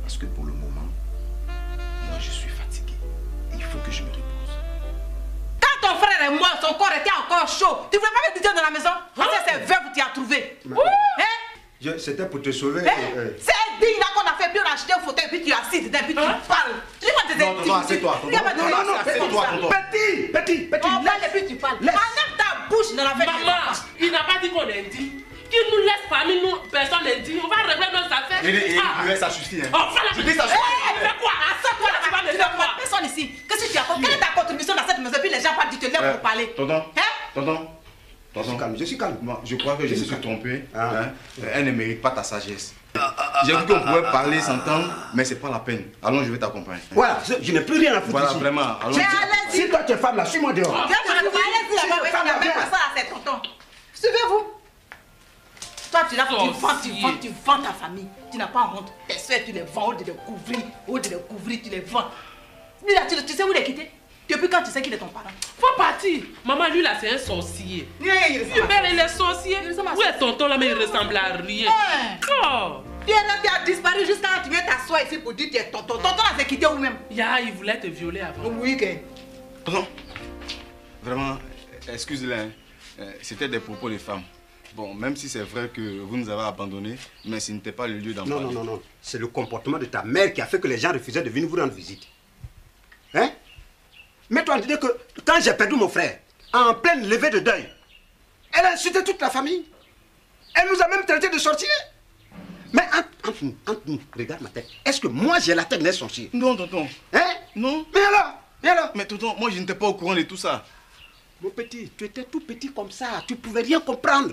Parce que pour le moment, moi je suis fatigué. Et il faut que je me repose. Quand ton frère est mort, son corps était encore chaud. Tu ne voulais pas me dire dans la maison? C'est veuve que tu as trouvé. Hein? C'était pour te sauver. C'est digne là qu'on a fait bien acheter un fauteuil, puis tu assis dedans, puis tu parles. Tu dis pas tes Non, non, assieds-toi. Petit. On parle et puis tu parles. Enlève ta bouche dans la fête. Maman, il n'a pas dit qu'on est dit. Qu'il nous laisse parmi nous, personne n'est dit. On va régler nos affaires. Ça suffit. Je dis ça suffit. Fais quoi? Assois-toi là, tu vas me faire quoi? Personne ici. Qu'est-ce que tu as fait? Quelle est ta contribution dans cette maison? Puis les gens parlent, tu te lèves pour parler. Tonton. Je suis calme. Moi, je crois que je me suis trompé. Elle ne mérite pas ta sagesse. J'ai vu qu'on pouvait parler, s'entendre, mais c'est pas la peine. Allons, je vais t'accompagner. Voilà, je n'ai plus rien à foutre Voilà, ici. vraiment. Allons. Si toi tu es femme là, suis-moi dehors. Allez-y là-bas, même pas ça là, c'est tonton. Suivez-vous. Toi, tu vends ta famille. Tu n'as pas honte. Tes soeurs, tu les vends, au lieu de les couvrir, tu les vends. Lui là, tu sais où les quitter? Depuis quand tu sais qu'il est ton parent? Faut partir. Maman, lui là, c'est un sorcier. Il est sorcier. Où est tonton là, mais il ressemble à rien. Oh. Tu as disparu jusqu'à quand tu viens t'asseoir ici pour dire que tu es tonton. Tonton là, c'est quitté où même? Il voulait te violer avant. Oui, que. Tonton, vraiment, excusez-le, c'était des propos de femmes. Bon, même si c'est vrai que vous nous avez abandonnés, mais ce n'était pas le lieu d'en parler. Non. C'est le comportement de ta mère qui a fait que les gens refusaient de venir vous rendre visite. Hein? Mets-toi en idée que quand j'ai perdu mon frère, en pleine levée de deuil, elle a insulté toute la famille. Elle nous a même traité de sorciers. Mais entre nous, regarde ma tête. Est-ce que moi j'ai la tête d'un sorcier? Non, tonton. Hein? Non. Mais alors? Mais tonton, moi je n'étais pas au courant de tout ça. Mon petit, tu étais tout petit comme ça. Tu pouvais rien comprendre.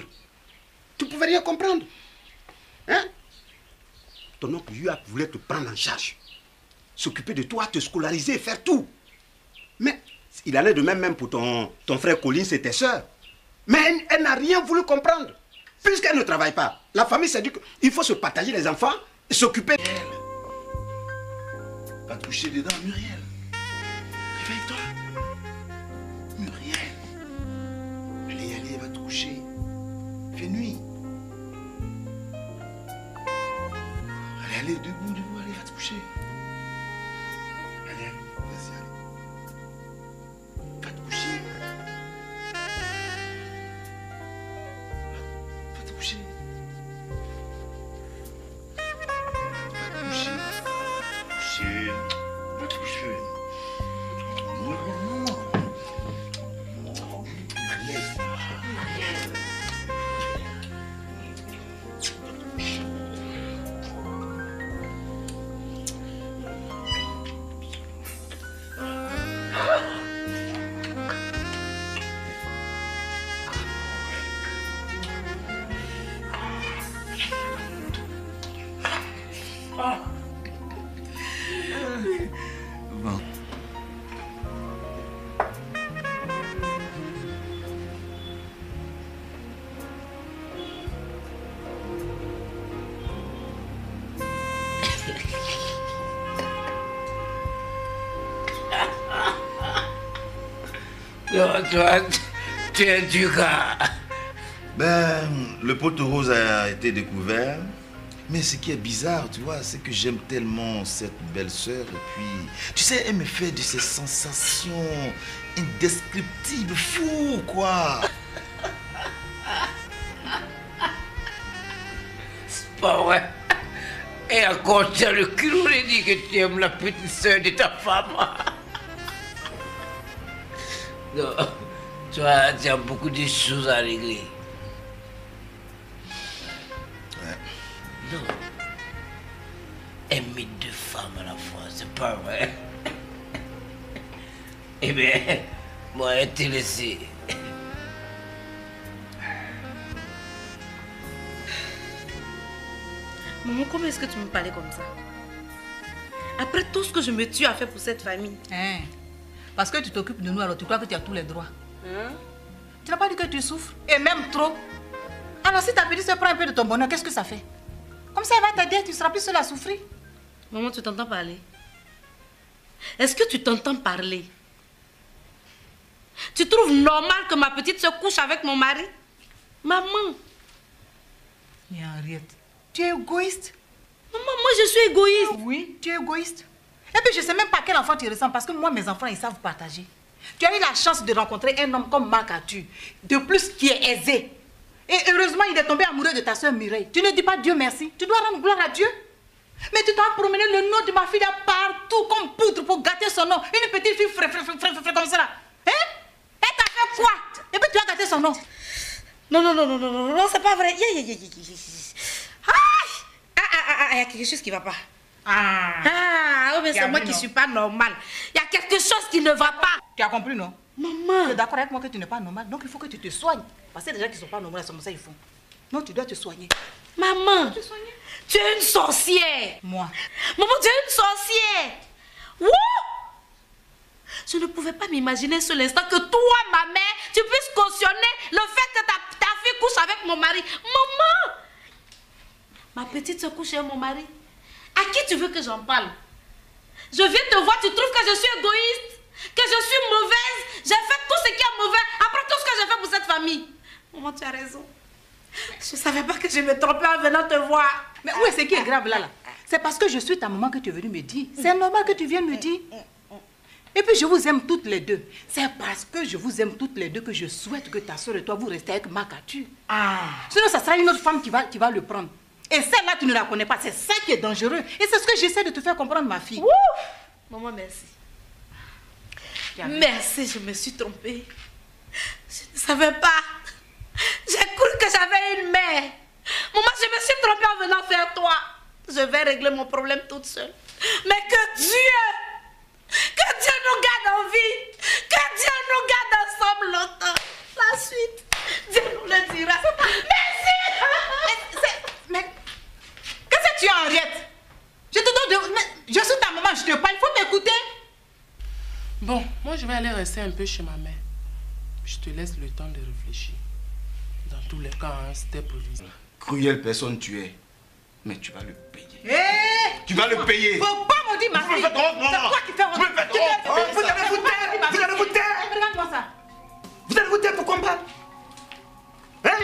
Hein? Ton oncle Yuap voulait te prendre en charge. S'occuper de toi, te scolariser, faire tout. Mais il en est de même pour ton frère Colin et tes soeurs. Mais elle n'a rien voulu comprendre. Puisqu'elle ne travaille pas. La famille s'est dit qu'il faut se partager les enfants et s'occuper. Va te coucher dedans, Muriel. Réveille-toi. Muriel. Allez, va te coucher. Il fait nuit. Allez, debout, allez, va te coucher. Allez, vas-y, allez. Va te coucher. Va te coucher. Va te coucher. Toi, tu es du gars. Ben, le pot rose a été découvert. Mais ce qui est bizarre, tu vois, c'est que j'aime tellement cette belle-sœur. Et puis, tu sais, elle me fait de ces sensations indescriptibles, fou, quoi. C'est pas vrai. Et encore, tu as le culot de dire que tu aimes la petite sœur de ta femme. Non, toi, tu as beaucoup de choses à régler. Non. Aimer deux femmes à la fois, c'est pas vrai. Eh bien, moi, intéressé. Maman, comment est-ce que tu me parlais comme ça? Après tout ce que je me tue à faire pour cette famille. Hein? Parce que tu t'occupes de nous, alors tu crois que tu as tous les droits. Hein? Tu n'as pas dit que tu souffres, et même trop. Alors si ta petite se prend un peu de ton bonheur, qu'est-ce que ça fait? Comme ça, elle va t'aider, tu seras plus seule à souffrir. Maman, tu t'entends parler? Est-ce que tu t'entends parler? Tu trouves normal que ma petite se couche avec mon mari? Maman. Mais Henriette, tu es égoïste. Maman, moi je suis égoïste. Oui, tu es égoïste. Et puis je ne sais même pas quel enfant tu ressembles parce que moi, mes enfants, ils savent partager. Tu as eu la chance de rencontrer un homme comme Marc Arthur, de plus qui est aisé. Et heureusement, il est tombé amoureux de ta soeur Mireille. Tu ne dis pas Dieu merci. Tu dois rendre gloire à Dieu. Mais tu dois promener le nom de ma fille là partout comme poudre pour gâter son nom. Une petite fille frais comme ça là. Hein? Elle t'a fait quoi? Et puis tu as gâté son nom. Non, c'est pas vrai. Il y a quelque chose qui ne va pas. Mais c'est moi qui ne suis pas normale. Il y a quelque chose qui ne va pas. Tu as compris, non? Maman. Tu es d'accord avec moi que tu n'es pas normal. Donc il faut que tu te soignes. Parce que les gens qui ne sont pas normaux, c'est comme ça ils font. Non, tu dois te soigner. Maman, tu es une sorcière. Moi. Maman, tu es une sorcière. Wouh! Je ne pouvais pas m'imaginer un seul instant que toi, ma mère, tu puisses cautionner le fait que ta fille couche avec mon mari. Maman! Ma petite se couche avec mon mari. À qui tu veux que j'en parle? Je viens te voir, tu trouves que je suis égoïste? Que je suis mauvaise? J'ai fait tout ce qui est mauvais après tout ce que j'ai fait pour cette famille. Maman, tu as raison. Je ne savais pas que je me trompais en venant te voir. Mais où est ce qui est grave là? C'est parce que je suis ta maman que tu es venue me dire. C'est normal que tu viennes me dire. Et puis je vous aime toutes les deux. C'est parce que je vous aime toutes les deux que je souhaite que ta soeur et toi vous restez avec Marc Arthur. Sinon ça sera une autre femme qui va le prendre. Et celle-là tu ne la connais pas. C'est ça qui est dangereux. Et c'est ce que j'essaie de te faire comprendre, ma fille. Maman, merci. Merci, je me suis trompée. Je ne savais pas. J'ai cru que j'avais une mère. Maman, je me suis trompée en venant vers toi. Je vais régler mon problème toute seule. Mais que Dieu nous garde en vie. Que Dieu nous garde ensemble longtemps. La suite, Dieu nous le dira. Merci. Mais qu'est-ce que tu as, Henriette? Je te donne je suis ta maman, je te parle, il faut m'écouter. Bon, moi je vais aller rester un peu chez ma mère. Je te laisse le temps de réfléchir. Dans tous les cas, hein, c'était provisoire. Cruelle personne tu es, mais tu vas le payer. Tu vas le payer. Faut pas me dire ma fille. C'est toi qui fais honte. Vous allez vous taire. Vous allez vous taire. Regarde-moi ça. Vous allez vous taire pour combattre. Hein?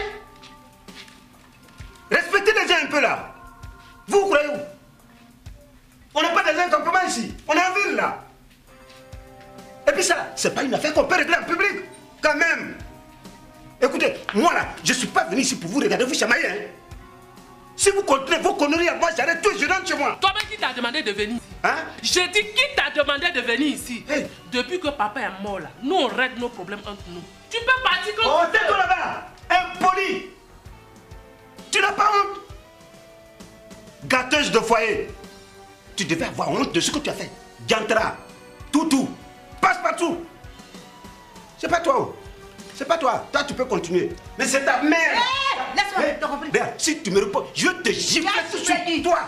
Respectez les gens un peu là. Vous croyez où? On n'a pas des gens comme comment ici. On est en ville là. Et puis ça, c'est pas une affaire qu'on peut régler en public. Quand même. Écoutez, moi là, je ne suis pas venu ici pour vous regarder, vous chamailler. Hein? Si vous continuez vos conneries à moi, j'arrête tout et je rentre chez moi. Toi-même qui t'a demandé de venir? Hein? J'ai dit qui t'a demandé de venir ici? Hey. Depuis que papa est mort là, nous on règle nos problèmes entre nous. Tu peux partir comme Oh, tais-toi là-bas. Impoli. Tu n'as pas honte? Gâteuse de foyer. Tu devais avoir honte de ce que tu as fait. Diantra, toutou, passe partout. C'est pas toi. C'est pas toi. Toi, tu peux continuer. Mais c'est ta mère. Laisse-moi, t'as compris? Regarde, si tu me réponds, je vais te gifler tout de suite. Toi,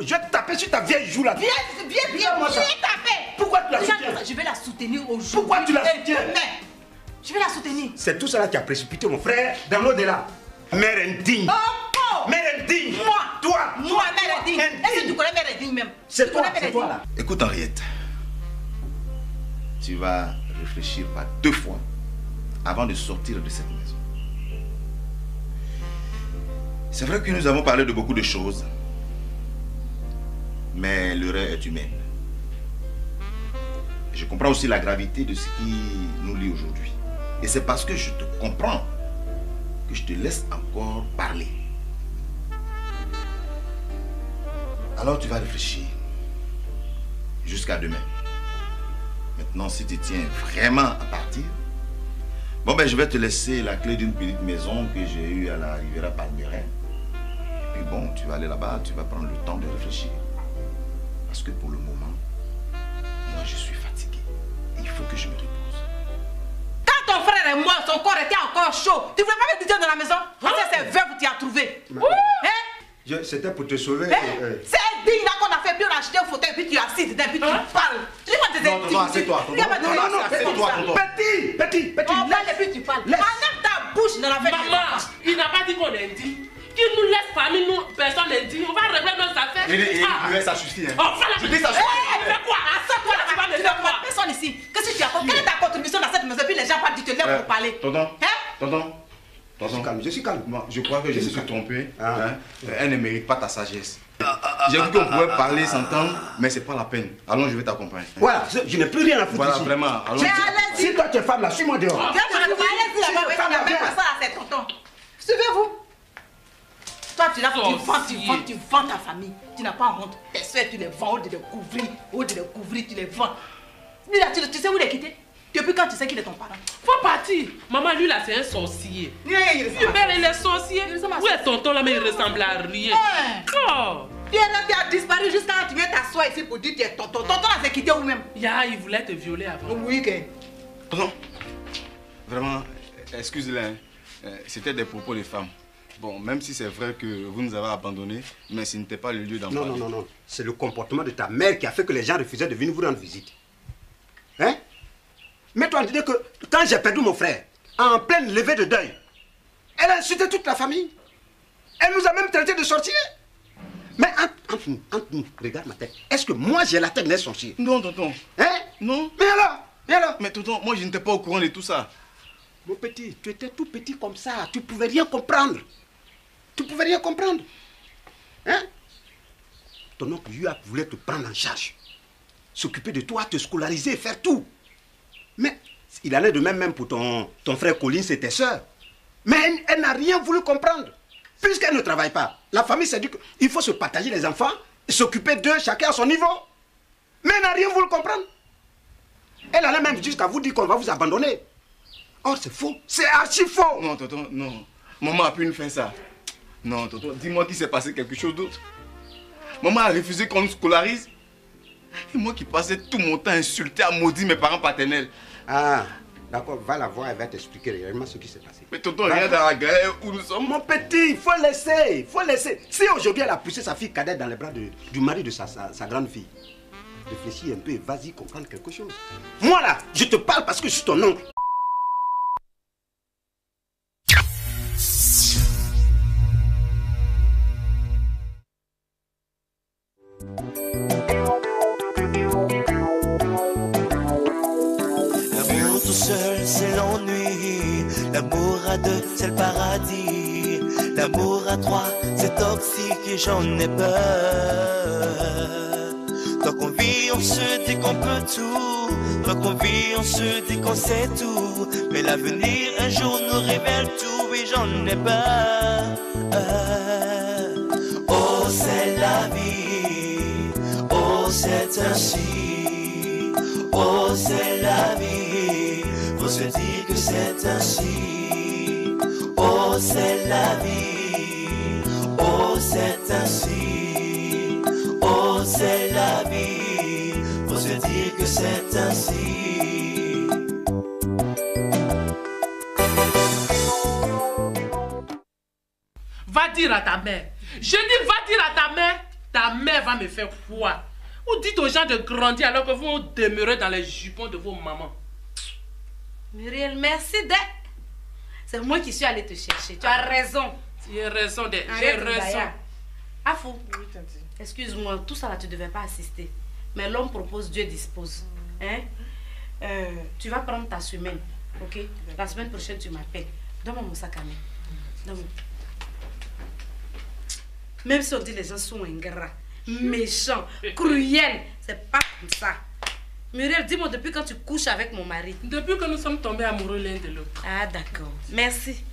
je vais te taper sur ta vieille joue là. Viens taper. Pourquoi tu la soutiens? Je vais la soutenir aujourd'hui. Pourquoi tu la soutiens? Je vais la soutenir. C'est tout cela qui a précipité mon frère dans l'au-delà. Mère indigne. Mère indigne. Toi, mère indigne. Est-ce que tu connais mère indigne même? C'est toi là. Tu connais mère indigne? Écoute Henriette, moi, je ne vais pas te tu vas réfléchir par 2 fois avant de sortir de cette maison. C'est vrai que nous avons parlé de beaucoup de choses, mais l'erreur est humaine. Je comprends aussi la gravité de ce qui nous lie aujourd'hui. Et c'est parce que je te comprends que je te laisse encore parler. Alors tu vas réfléchir jusqu'à demain. Maintenant, si tu tiens vraiment à partir, bon ben je vais te laisser la clé d'une petite maison que j'ai eue à la Riviera Palmera. Et puis bon, tu vas aller là-bas, tu vas prendre le temps de réfléchir. Parce que pour le moment, moi je suis fatigué. Et il faut que je me repose. Quand ton frère est mort, son corps était encore chaud. Tu ne voulais pas me dire dans la maison? Parce que c'est veuve que tu as trouvé. Hein? C'était pour te sauver. C'est digne là qu'on a fait, puis on a acheté un fauteuil, puis tu es assis dedans, puis tu parles. Tu dis pas tes Non, tonton, assieds-toi. Non, assieds-toi, tonton. Petit. On parle et puis tu parles. Enlève ta bouche dans la fête. Maman, il n'a pas dit qu'on est dit. Qu'il nous laisse famille, nous, personne n'est dit. On va régler nos affaires. Ça suffit. Hein. Oh, voilà. Je dis ça suffit. Fais quoi? Assois-toi là, tu vas me faire quoi? Personne ici. Qu'est-ce que tu as fait? Quelle est ta contribution dans cette maison? Puis les gens parlent, tu te lèves pour parler. Tonton. Je suis calme. Moi, je crois que je me suis trompé. Hein. Elle ne mérite pas ta sagesse. J'ai vu qu'on pouvait parler, s'entendre, mais c'est pas la peine. Allons, je vais t'accompagner. Voilà, je n'ai plus rien à foutre voilà, ici. vraiment. Allons. Si toi tu es femme là, suis-moi dehors. Allez-y là-bas, il n'y a même pas ça là, c'est tonton. Suivez-vous. Toi, tu vends ta famille. Tu n'as pas honte. Tes soeurs, tu les vends, au de les couvrir, tu les vends. Lui là, tu sais où il est quitté? Depuis quand tu sais qu'il est ton parent? Faut partir. Maman, lui là, c'est un sorcier. Il est sorcier. Où est tonton là, mais il ressemble à rien. Oh. Tu as disparu jusqu'à quand tu viens t'asseoir ici pour dire que tu es tonton. Tonton là, c'est quitté où même? Il voulait te violer avant. Oui, que. Tonton, vraiment, excusez-les. C'était des propos de femmes. Bon, même si c'est vrai que vous nous avez abandonnés, mais ce n'était pas le lieu d'en parler. Non. C'est le comportement de ta mère qui a fait que les gens refusaient de venir vous rendre visite. Hein? Mais toi, tu dis que quand j'ai perdu mon frère, en pleine levée de deuil, elle a insulté toute la famille. Elle nous a même traité de sorciers. Mais entre nous, regarde ma tête. Est-ce que moi j'ai la tête d'un sorcier? Non, tonton. Hein? Non. Mais alors? Mais tonton, moi je n'étais pas au courant de tout ça. Mon petit, tu étais tout petit comme ça. Tu pouvais rien comprendre. Hein? Ton oncle Yuap voulait te prendre en charge. S'occuper de toi, te scolariser, faire tout. Mais il allait de même pour ton frère Colin et tes soeurs. Mais elle n'a rien voulu comprendre. Puisqu'elle ne travaille pas. La famille s'est dit qu'il faut se partager les enfants et s'occuper d'eux, chacun à son niveau. Mais elle n'a rien voulu comprendre. Elle allait même jusqu'à vous dire qu'on va vous abandonner. Or, c'est faux. C'est archi faux. Non, tonton, non. Maman a pu nous faire ça. Non, tonton, dis-moi qu'il s'est passé quelque chose d'autre. Maman a refusé qu'on nous scolarise. Et moi qui passais tout mon temps à insulter, à maudire mes parents paternels. Ah, d'accord, va la voir, elle va t'expliquer réellement ce qui s'est passé. Mais tonton, regarde dans la galère où nous sommes. Mon petit, il faut laisser. Si aujourd'hui elle a poussé sa fille cadette dans les bras du mari de sa grande fille, réfléchis un peu et vas-y comprendre quelque chose. Moi là, je te parle parce que je suis ton oncle. L'amour tout seul, c'est l'ennui. L'amour à deux, c'est le paradis. L'amour à trois, c'est toxique et j'en ai peur. Tant qu'on vit, on se dit qu'on peut tout. Tant qu'on vit, on se dit qu'on sait tout. Mais l'avenir, un jour, nous révèle tout et j'en ai peur. Oh, c'est la vie. Oh, c'est ainsi. Oh, c'est la vie. Faut se dire que c'est ainsi. Oh, c'est la vie. Oh, c'est ainsi. Oh, c'est la vie. Faut se dire que c'est ainsi. Va dire à ta mère. Je dis va dire à ta mère. Ta mère va me faire quoi? Ou dites aux gens de grandir alors que vous demeurez dans les jupons de vos mamans. Muriel, merci d'être. C'est moi qui suis allée te chercher. Tu as raison. Tu as raison d'être. J'ai raison. Afou, excuse-moi, tout ça là tu ne devais pas assister. Mais l'homme propose, Dieu dispose. Hein? tu vas prendre ta semaine, ok? La semaine prochaine, tu m'appelles. Donne-moi mon sac à main. Donne-moi. Même si on dit les gens sont ingrats, méchants, cruels, c'est pas comme ça. Muriel, dis-moi depuis quand tu couches avec mon mari? Depuis que nous sommes tombés amoureux l'un de l'autre. Ah d'accord, merci.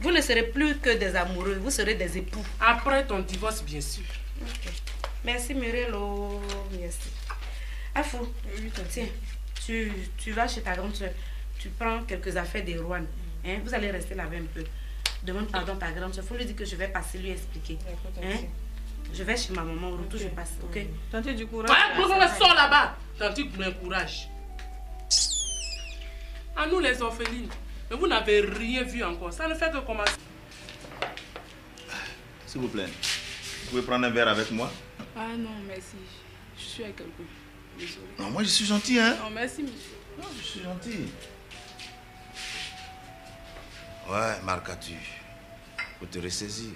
Vous ne serez plus que des amoureux, vous serez des époux. Après ton divorce, bien sûr. Okay. Merci Muriel, oh, merci. Afou, tiens, tu vas chez ta grande soeur, tu prends quelques affaires des Rouen. Hein? Vous allez rester là-bas un peu. Demande pardon à ta grande soeur, il faut lui dire que je vais passer lui expliquer. Hein? Je vais chez ma maman, au retour je passe, ok? Tantôt du courage. Ouais, sors là-bas. Tantôt pour un courage. À nous les orphelines. Mais vous n'avez rien vu encore. Ça ne fait que commencer. S'il vous plaît, vous pouvez prendre un verre avec moi? Ah non, merci. Je suis avec quelqu'un. Désolé. Non, moi je suis gentil, hein? Non, merci, monsieur. Non, je suis gentil. Ouais, Marc-tu, faut te ressaisir.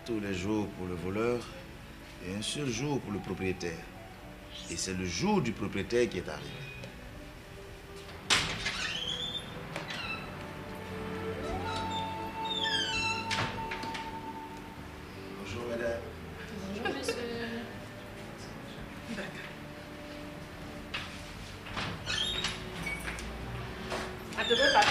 Tous les jours pour le voleur et un seul jour pour le propriétaire. Et c'est le jour du propriétaire qui est arrivé. Bonjour, madame. Bonjour, monsieur. À te faire pardon.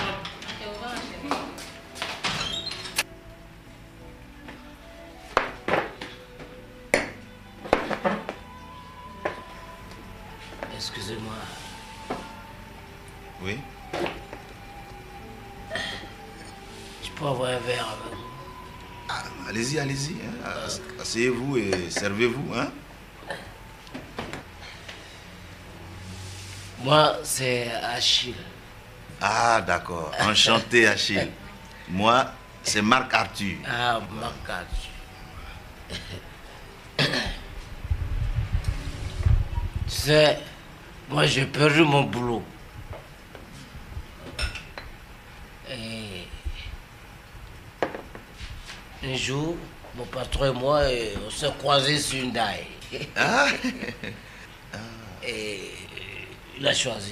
Excusez-moi. Oui? Je peux avoir un verre avec vous? Ah, allez-y, allez-y. Hein. Asseyez-vous et servez-vous. Hein. Moi, c'est Achille. Ah, d'accord. Enchanté, Achille. Moi, c'est Marc-Arthur. Ah, Marc-Arthur. Tu sais, moi, j'ai perdu mon boulot. Et un jour, mon patron et moi, on s'est croisés sur une daille. Ah. Et il a choisi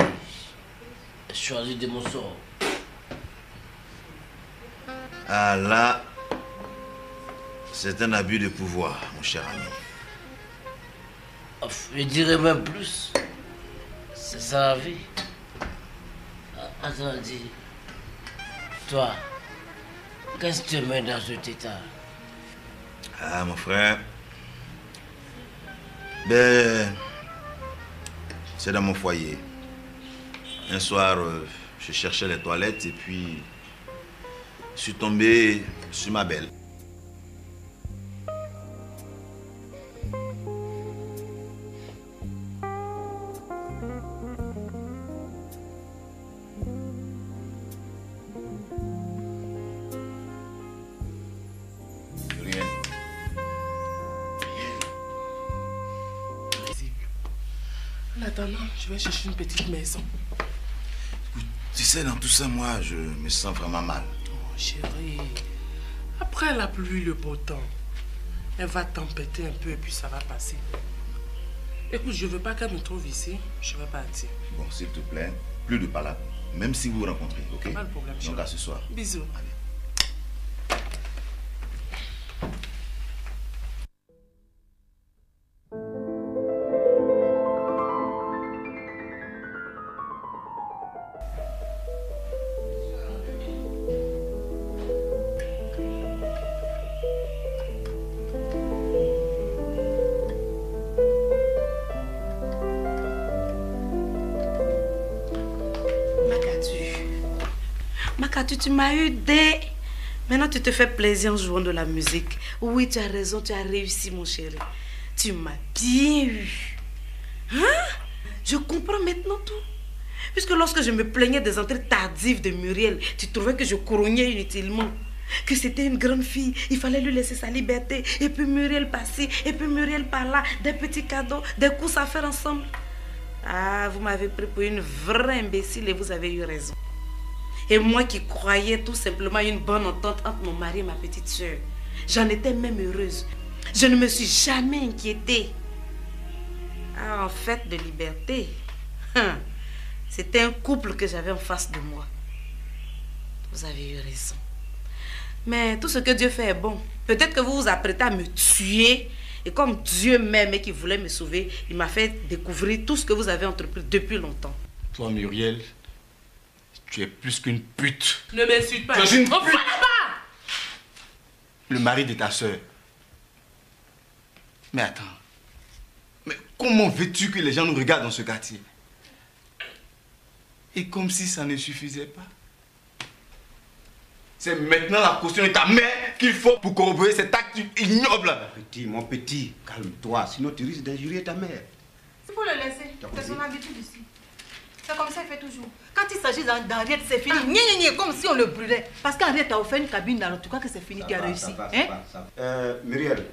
de mon sort. Ah là, c'est un abus de pouvoir, mon cher ami. Je dirais même plus. C'est ça la vie. Attends, dis. Toi, qu'est-ce que tu mets dans cet état? Ah, mon frère. Ben, c'est dans mon foyer. Un soir, je cherchais les toilettes et puis je suis tombé sur ma belle. En attendant, je vais chercher une petite maison. Tu sais, dans tout ça, moi, je me sens vraiment mal. Oh, chérie. Après la pluie, le beau temps, elle va tempêter un peu et puis ça va passer. Écoute, je ne veux pas qu'elle me trouve ici. Je vais partir. Bon, s'il te plaît, plus de palabres. Même si vous vous rencontrez, ok? Pas de problème, chérie. Donc à ce soir. Bisous. Allez. Tu m'as eu dès... Maintenant, tu te fais plaisir en jouant de la musique. Oui, tu as raison, tu as réussi, mon chéri. Tu m'as bien eu. Hein? Je comprends maintenant tout. Puisque lorsque je me plaignais des entrées tardives de Muriel, tu trouvais que je couronnais inutilement. Que c'était une grande fille, il fallait lui laisser sa liberté. Et puis Muriel par-ci, et puis Muriel par-là. Des petits cadeaux, des courses à faire ensemble. Ah, vous m'avez pris pour une vraie imbécile et vous avez eu raison. Et moi qui croyais tout simplement à une bonne entente entre mon mari et ma petite soeur, j'en étais même heureuse. Je ne me suis jamais inquiétée. Ah, en fait, de liberté, C'était un couple que j'avais en face de moi. Vous avez eu raison. Mais tout ce que Dieu fait est bon. Peut-être que vous vous apprêtez à me tuer. Et comme Dieu m'aime et qu'il voulait me sauver, il m'a fait découvrir tout ce que vous avez entrepris depuis longtemps. Toi, Muriel, tu es plus qu'une pute. Ne m'insulte pas. Tu es une pute. Enfin, là-bas. Le mari de ta soeur. Mais attends. Mais comment veux-tu que les gens nous regardent dans ce quartier? Et comme si ça ne suffisait pas. C'est maintenant la caution de ta mère qu'il faut pour corroborer cet acte ignoble. Mon petit, calme-toi, sinon tu risques d'injurier ta mère. Il faut le laisser. C'est son habitude ici. C'est comme ça qu'il fait toujours. Quand il s'agit d'Henriette, c'est fini. Comme si on le brûlait. Parce qu'Henriette a offert une cabine, alors tu crois que c'est fini, qui a réussi. Ça va. Muriel,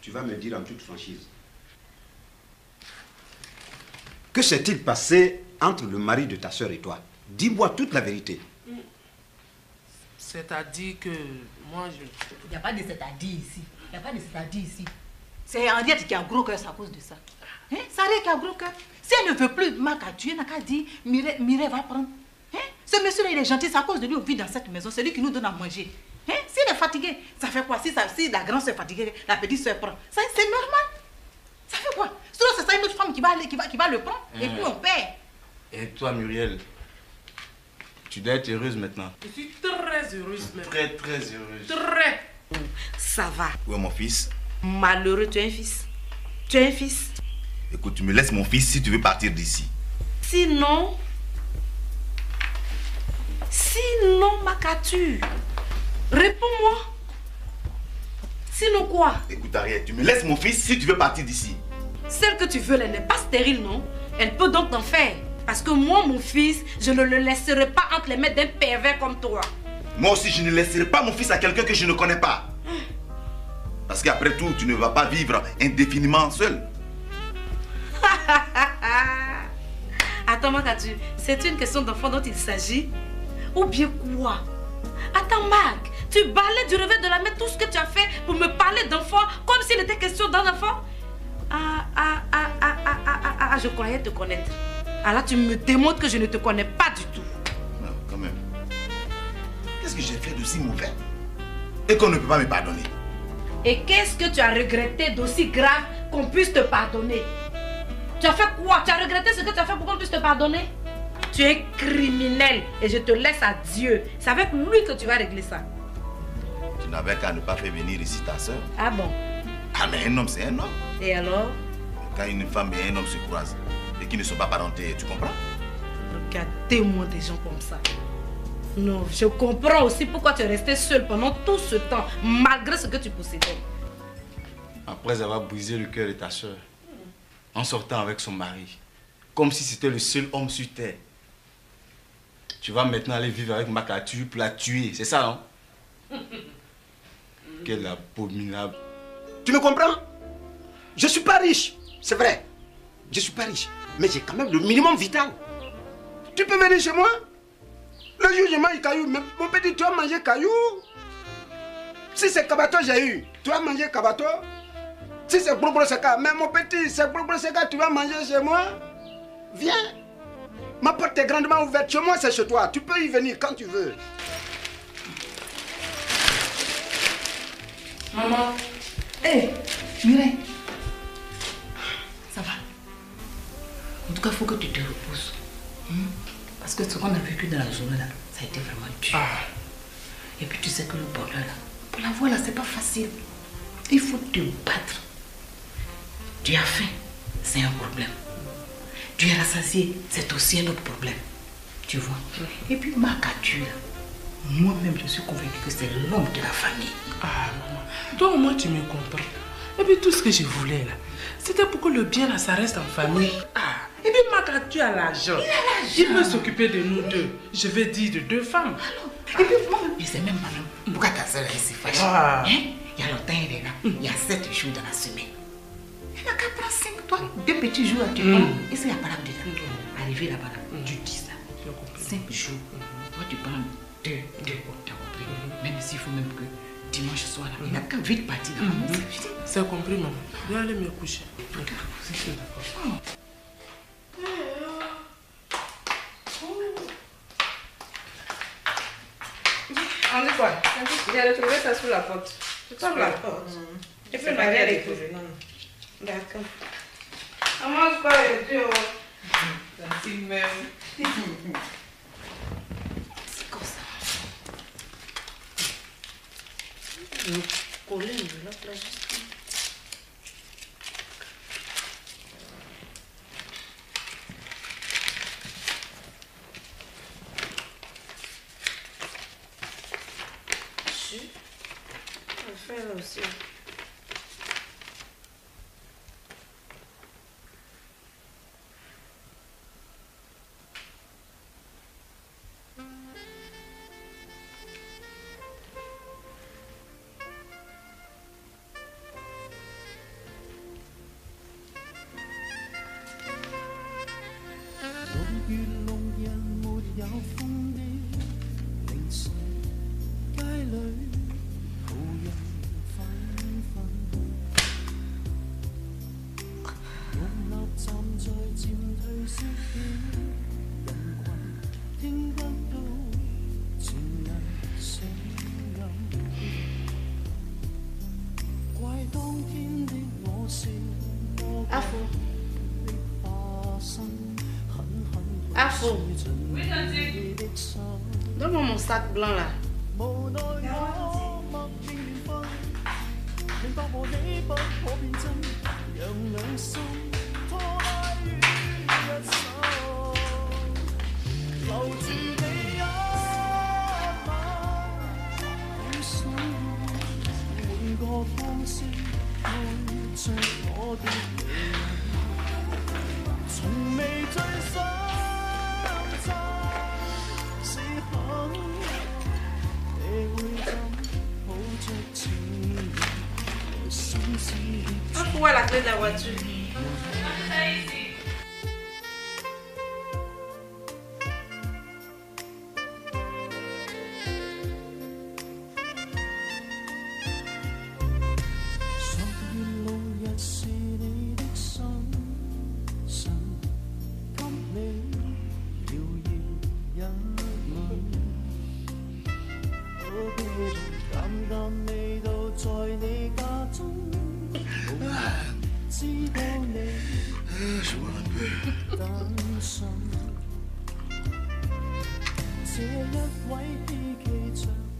tu vas me dire en toute franchise. Que s'est-il passé entre le mari de ta soeur et toi? Dis-moi toute la vérité. C'est-à-dire que moi, je... Il n'y a pas de c'est-à-dire ici. Il n'y a pas de c'est-à-dire ici. C'est Henriette qui a un gros cœur à cause de ça. Hein? C'est Henriette qui a un gros cœur. Si elle ne veut plus Marc à tuer, n'a qu'à dire Mireille va prendre. Hein? Ce monsieur-là, il est gentil, c'est à cause de lui on vit dans cette maison. C'est lui qui nous donne à manger. Hein? S'il est fatigué, ça fait quoi? Si la grande soeur est fatiguée, la petite soeur prend. Ça, c'est normal. Ça fait quoi? Sinon, c'est ça une autre femme qui va le prendre. Et puis on perd. Et toi, Muriel, tu dois être heureuse maintenant. Je suis très heureuse même. Très, très heureuse. Très. Ça va. Où est mon fils? Malheureux, tu as un fils. Tu as un fils. Écoute, tu me laisses mon fils si tu veux partir d'ici. Sinon, Makatu, réponds-moi. Sinon quoi? Écoute, Henriette, tu me laisses mon fils si tu veux partir d'ici. Celle que tu veux, elle n'est pas stérile, non? Elle peut donc t'en faire. Parce que moi, mon fils, je ne le laisserai pas entre les mains d'un pervers comme toi. Moi aussi, je ne laisserai pas mon fils à quelqu'un que je ne connais pas. Parce qu'après tout, tu ne vas pas vivre indéfiniment seul. Attends, Makatu, c'est une question d'enfant dont il s'agit? Ou bien quoi? Attends, Marc, tu balais du revers de la main tout ce que tu as fait pour me parler d'enfant comme s'il était question d'un enfant? Je croyais te connaître. Alors là, tu me démontres que je ne te connais pas du tout. Non, quand même. Qu'est-ce que j'ai fait d'aussi mauvais et qu'on ne peut pas me pardonner? Et qu'est-ce que tu as regretté d'aussi grave qu'on puisse te pardonner? Tu as fait quoi? Tu as regretté ce que tu as fait pour qu'on puisse te pardonner? Tu es criminel et je te laisse à Dieu. C'est avec lui que tu vas régler ça. Tu n'avais qu'à ne pas faire venir ici ta soeur. Ah bon? Ah mais un homme c'est un homme. Et alors? Quand une femme et un homme se croisent et qui ne sont pas parentés, tu comprends? Regardez-moi des gens comme ça. Non, je comprends aussi pourquoi tu es resté seul pendant tout ce temps, malgré ce que tu possédais. Après avoir brisé le cœur de ta soeur, en sortant avec son mari, comme si c'était le seul homme sur terre, tu vas maintenant aller vivre avec Makatu pour la tuer, c'est ça, non? Quel abominable. Tu me comprends? Je suis pas riche, c'est vrai. Je suis pas riche, mais j'ai quand même le minimum vital. Tu peux venir chez moi? Le jour où je mange caillou, mon petit, tu as mangé caillou. Si c'est Kabato, j'ai eu. Tu as mangé Kabato. Si c'est Brobro Seka, mais mon petit, c'est Brobro Seka, tu vas manger chez moi. Viens. Ma porte est grandement ouverte. Chez moi, c'est chez toi. Tu peux y venir quand tu veux. Maman. Hé, Mireille. Ça va. En tout cas, il faut que tu te reposes. Parce que ce qu'on a vécu dans la journée là, ça a été vraiment dur. Et puis tu sais que le bonheur là, pour l'avoir là, c'est pas facile. Il faut te battre. Tu as faim, c'est un problème. Tu es rassasié, c'est aussi un autre problème. Tu vois? Et puis Makatu là, moi-même je suis convaincue que c'est l'homme de la famille. Ah maman, toi au moins tu me comprends. Et puis tout ce que je voulais là, c'était pour que le bien là, ça reste en famille. Et puis Makatu a l'argent. Il peut s'occuper de nous deux. Je vais dire de deux femmes. Et puis moi, je sais même pas pourquoi ta soeur est si fâchée. Hein? Il y a longtemps, elle est là. Il y a 7 jours dans la semaine. Elle n'a qu'à prendre 5, toi. 2 petits jours à te prendre. Et c'est la parole de là. Arrivé là-bas, tu dis ça. 5 jours. Toi, tu prends 2. Tu as compris? Même s'il faut même que dimanche soir, là, il n'a qu'à vite partir là. C'est compris, maman. Je vais aller me coucher. D'accord. dit quoi? J'ai retrouvé ça sous la porte. Sous la porte. Et puis, on va rien déposer. D'accord. On mange quoi avec Dieu? C'est même. C'est comme ça. Je vais coller l'enveloppe là juste. On va faire là aussi. Afo. Oui, Tanti. Donne-moi mon sac blanc là. Où est la clé de la voiture? Je vois un peu.這一位希冀像